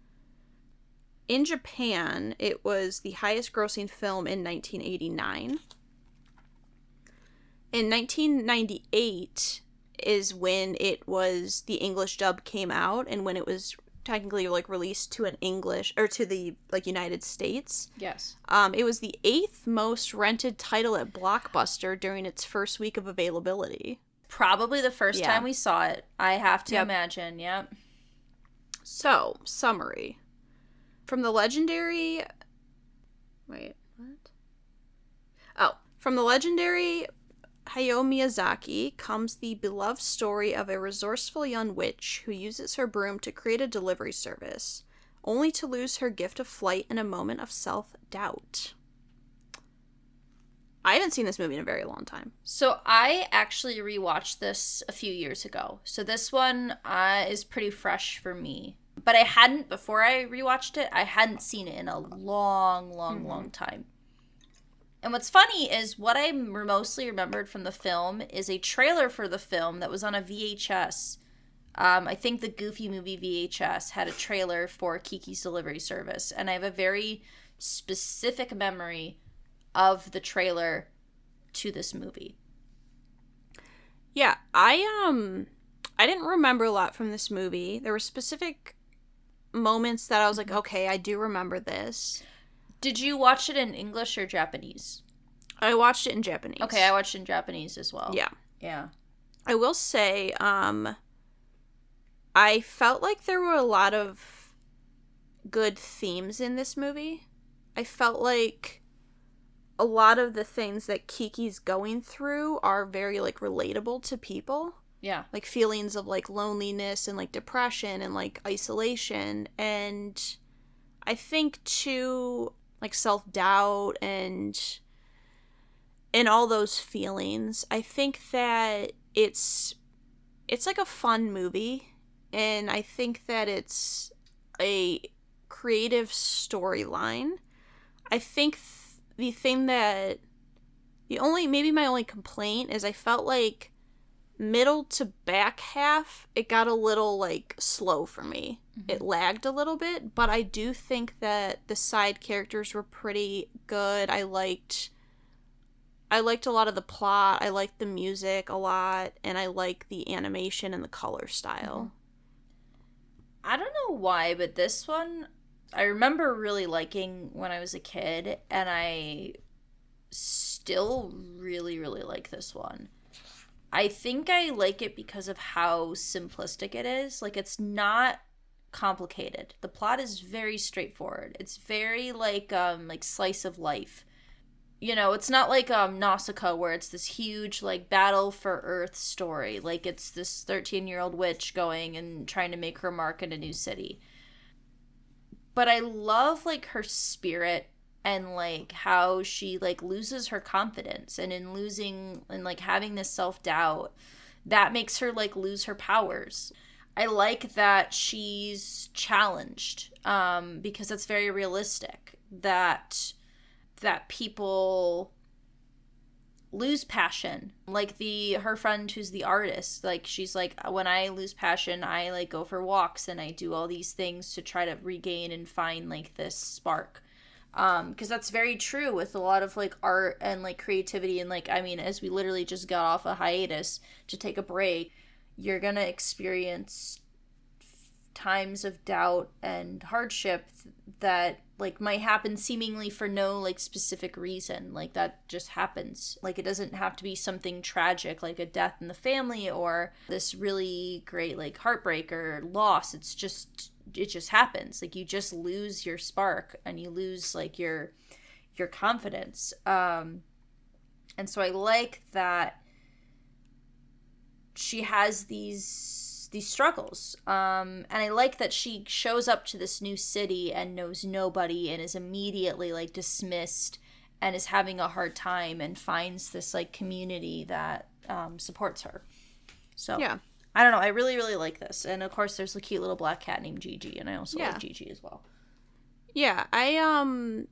In Japan, it was the highest grossing film in 1989. In 1998 is when it was, the English dub came out, and when it was technically, like, released to an English, or to the, like, United States. Yes. It was the 8th most rented title at Blockbuster during its first week of availability. Probably the first time we saw it, I have to imagine. Yep. So, summary. From the legendary... Wait, what? Oh, from the legendary Hayao Miyazaki comes the beloved story of a resourceful young witch who uses her broom to create a delivery service, only to lose her gift of flight in a moment of self-doubt. I haven't seen this movie in a very long time. So I actually rewatched this a few years ago. So this one is pretty fresh for me. But I hadn't, before I rewatched it, I hadn't seen it in a long time. And what's funny is what I mostly remembered from the film is a trailer for the film that was on a VHS. I think the Goofy movie VHS had a trailer for Kiki's Delivery Service. And I have a very specific memory of the trailer to this movie. Yeah, I didn't remember a lot from this movie. There were specific moments that I was like, okay, I do remember this. Did you watch it in English or Japanese? I watched it in Japanese. Okay, I watched it in Japanese as well. Yeah. Yeah. I will say, I felt like there were a lot of good themes in this movie. I felt like a lot of the things that Kiki's going through are very, like, relatable to people. Yeah. Like, feelings of, like, loneliness and, like, depression and, like, isolation. And I think, too, like, self-doubt and all those feelings. I think that it's like a fun movie. And I think that it's a creative storyline. I think my only complaint is I felt like middle to back half, it got a little, like, slow for me. Mm-hmm. It lagged a little bit, but I do think that the side characters were pretty good. I liked a lot of the plot. I liked the music a lot, and I like the animation and the color style. I don't know why, but this one I remember really liking when I was a kid, and I still really, really like this one. I think I like it because of how simplistic it is. Like, it's not complicated. The plot is very straightforward. It's very like slice of life. You know, it's not like Nausicaa, where it's this huge, like, battle for Earth story. Like, it's this 13-year-old witch going and trying to make her mark in a new city. But I love, like, her spirit and, like, how she, like, loses her confidence. And in losing, and, like, having this self-doubt, that makes her, like, lose her powers. I like that she's challenged, because it's very realistic. That people lose passion. Like, her friend who's the artist, like, she's like, when I lose passion, I, like, go for walks and I do all these things to try to regain and find, like, this spark. Because that's very true with a lot of, like, art and, like, creativity. And, like, I mean, as we literally just got off a hiatus to take a break, you're gonna experience times of doubt and hardship that, like, might happen seemingly for no, like, specific reason. Like, that just happens. Like, it doesn't have to be something tragic, like a death in the family or this really great, like, heartbreak or loss. It just happens. Like, you just lose your spark and you lose, like, your confidence. And so I like that she has these struggles. And I like that she shows up to this new city and knows nobody and is immediately, like, dismissed and is having a hard time and finds this, like, community that supports her. So yeah, I don't know. I really, really like this. And of course there's a cute little black cat named Gigi, and I also like Gigi as well. Yeah, I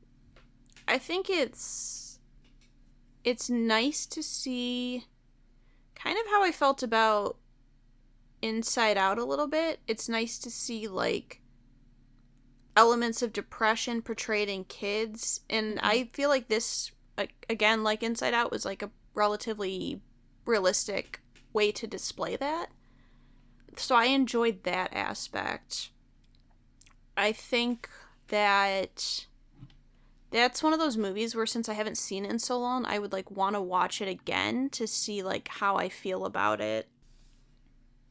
think it's nice to see kind of how I felt about Inside Out a little bit. It's nice to see, like, elements of depression portrayed in kids, and I feel like this, again, like Inside Out, was, like, a relatively realistic way to display that. So I enjoyed that aspect. I think that that's one of those movies where, since I haven't seen it in so long, I would, like, want to watch it again to see, like, how I feel about it.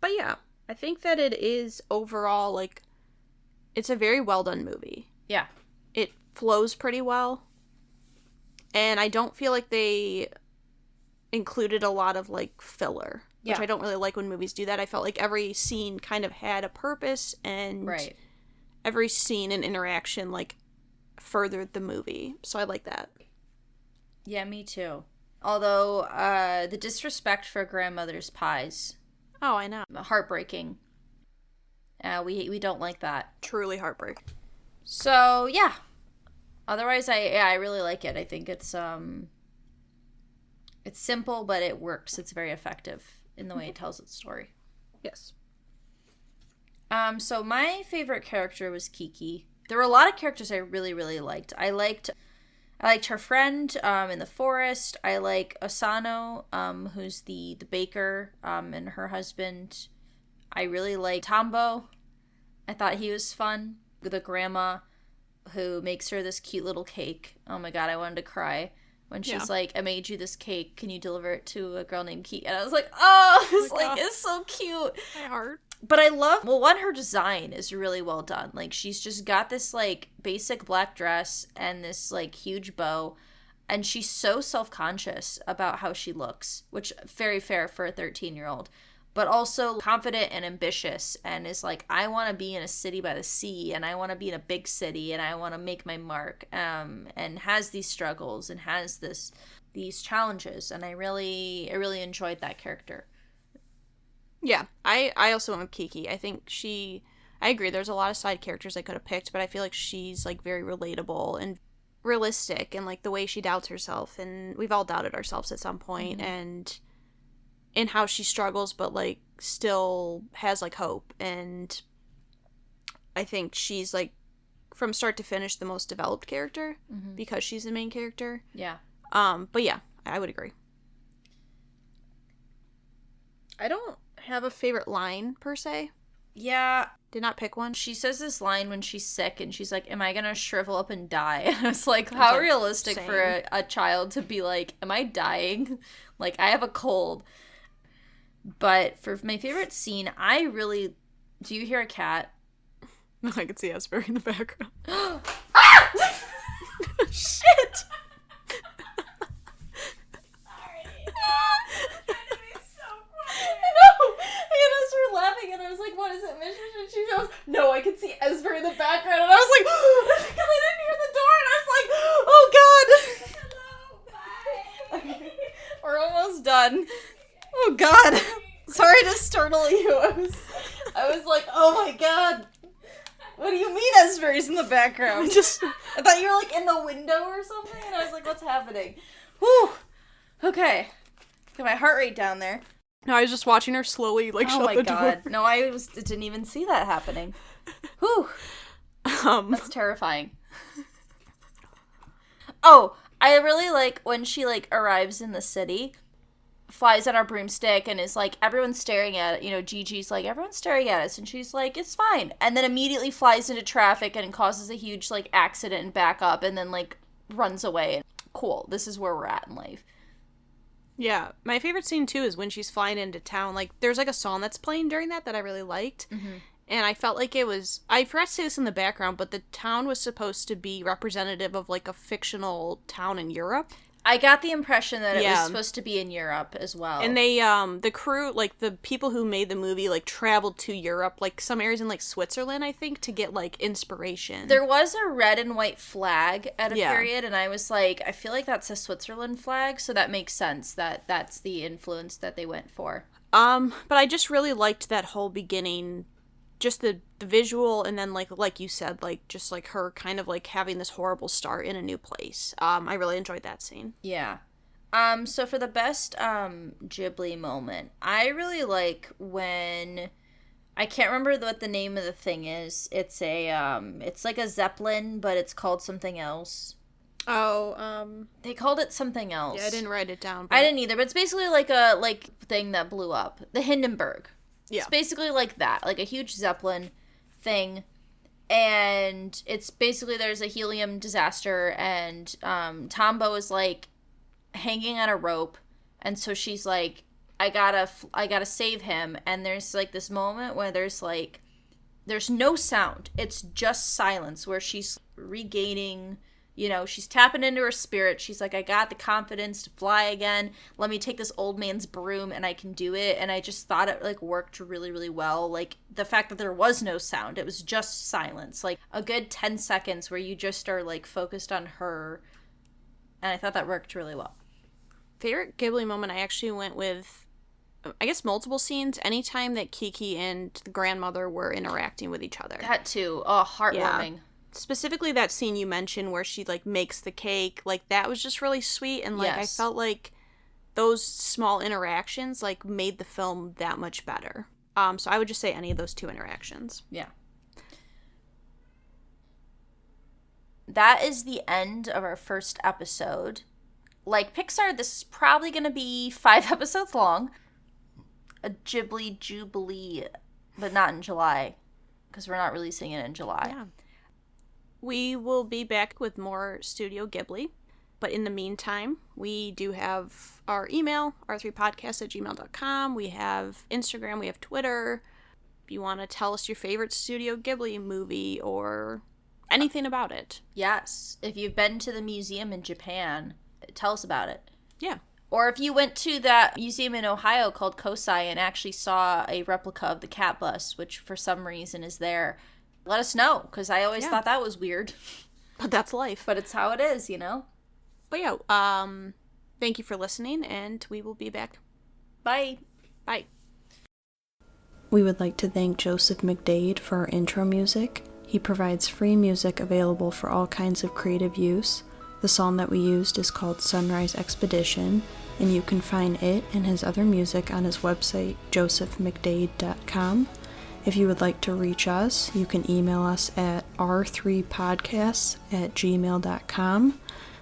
But yeah, I think that it is overall, like, it's a very well done movie. Yeah. It flows pretty well. And I don't feel like they included a lot of, like, filler. Yeah. Which I don't really like when movies do that. I felt like every scene kind of had a purpose, and right. every scene and interaction, like, furthered the movie. So I like that. Yeah, me too. Although, the disrespect for grandmother's pies. Oh, I know. Heartbreaking. We don't like that. Truly heartbreak. So, yeah. Otherwise, I really like it. I think it's simple, but it works. It's very effective in the way it tells its story. Yes. So my favorite character was Kiki. There were a lot of characters I really, really liked. I liked her friend in the forest. I like Asano, who's the baker, and her husband. I really liked Tambo. I thought he was fun. The grandma who makes her this cute little cake. Oh my god, I wanted to cry. When she's like, I made you this cake, can you deliver it to a girl named Kiki? And I was like, it's so cute. My heart. But I love, her design is really well done. Like, she's just got this, like, basic black dress and this, like, huge bow. And she's so self-conscious about how she looks, which, very fair for a 13-year-old. But also confident and ambitious, and is like, I want to be in a city by the sea, and I want to be in a big city, and I want to make my mark, and has these struggles, and has these challenges, and I really enjoyed that character. Yeah, I also went with Kiki. I think I agree, there's a lot of side characters I could have picked, but I feel like she's, like, very relatable and realistic, and, like, the way she doubts herself, and we've all doubted ourselves at some point, and in how she struggles, but, like, still has, like, hope. And I think she's, like, from start to finish, the most developed character because she's the main character. Yeah. But yeah, I would agree. I don't have a favorite line, per se. Yeah. Did not pick one. She says this line when she's sick, and she's like, am I gonna shrivel up and die? And I was like, how realistic for a child to be like, am I dying? Like, I have a cold. But for my favorite scene, do you hear a cat? No, I can see Asbury in the background. Ah! Shit! Sorry. Trying to be so funny. No! And us were laughing, and I was like, what is it, Mish? And she goes, no, I could see Asbury in the background. And I was like, because I didn't hear the door, and I was like, oh god! Hello, bye. Okay. We're almost done. Oh god. Sorry to startle you. I was like, oh my god. What do you mean Asbury's in the background? I thought you were like in the window or something, and I was like, what's happening? Whew. Okay. Got my heart rate down there. No, I was just watching her slowly, like, shut the door. Oh my god. No, I didn't even see that happening. Whew. That's terrifying. Oh, I really like when she, like, arrives in the city, flies on our broomstick, and is like, everyone's staring at it. Gigi's like, everyone's staring at us, and she's like, it's fine. And then immediately flies into traffic and causes a huge, like, accident and back up, and then, like, runs away. Cool. This is where we're at in life. Yeah. My favorite scene, too, is when she's flying into town. Like, there's, like, a song that's playing during that I really liked. Mm-hmm. And I felt like I forgot to say this in the background, but the town was supposed to be representative of, like, a fictional town in Europe. I got the impression that it was supposed to be in Europe as well. And they, the crew, like, the people who made the movie, like, traveled to Europe, like, some areas in, like, Switzerland, I think, to get, like, inspiration. There was a red and white flag at a period, and I was like, I feel like that's a Switzerland flag, so that makes sense that that's the influence that they went for. But I just really liked that whole beginning, just the visual, and then, like you said, like, just, like, her kind of, like, having this horrible start in a new place. I really enjoyed that scene. Yeah. So for the best, Ghibli moment, I really like when, I can't remember what the name of the thing is. It's it's like a Zeppelin, but it's called something else. Oh, They called it something else. Yeah, I didn't write it down. But... I didn't either, but it's basically like a, thing that blew up. The Hindenburg. Yeah. It's basically like that, like a huge Zeppelin thing, and it's basically there's a helium disaster, and Tombo is, like, hanging on a rope, and so she's like, I gotta save him, and there's, like, this moment where there's no sound, it's just silence, where she's regaining, she's tapping into her spirit. She's like, I got the confidence to fly again. Let me take this old man's broom and I can do it. And I just thought it like worked really, really well. Like the fact that there was no sound, it was just silence, like a good 10 seconds where you just are like focused on her. And I thought that worked really well. Favorite Ghibli moment, I actually went with, I guess, multiple scenes. Anytime that Kiki and the grandmother were interacting with each other. That too. Oh, heartwarming. Yeah. Specifically that scene you mentioned where she, like, makes the cake. Like, that was just really sweet. And, like, yes. I felt like those small interactions, like, made the film that much better. So I would just say any of those two interactions. Yeah. That is the end of our first episode. Like Pixar, this is probably going to be 5 episodes long. A Ghibli Jubilee, but not in July, because we're not releasing it in July. Yeah. We will be back with more Studio Ghibli, but in the meantime, we do have our email, r3podcast@gmail.com. We have Instagram, we have Twitter. If you want to tell us your favorite Studio Ghibli movie or anything about it. Yes. If you've been to the museum in Japan, tell us about it. Yeah. Or if you went to that museum in Ohio called Kosai and actually saw a replica of the cat bus, which for some reason is there, let us know, because I always thought that was weird. But that's life. But it's how it is, But yeah, thank you for listening, and we will be back. Bye. Bye. We would like to thank Joseph McDade for our intro music. He provides free music available for all kinds of creative use. The song that we used is called Sunrise Expedition, and you can find it and his other music on his website, josephmcdade.com. If you would like to reach us, you can email us at r3podcasts@gmail.com.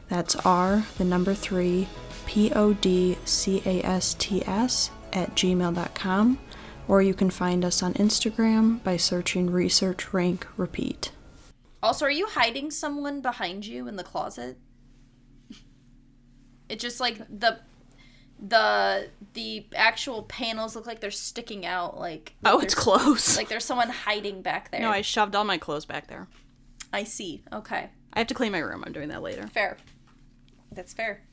That's R, the number 3, podcasts@gmail.com. Or you can find us on Instagram by searching Research Rank Repeat. Also, are you hiding someone behind you in the closet? It's just like the actual panels look like they're sticking out. Like it's close. Like there's someone hiding back there. No, I shoved all my clothes back there. I see. Okay. I have to clean my room. I'm doing that later. Fair. That's fair.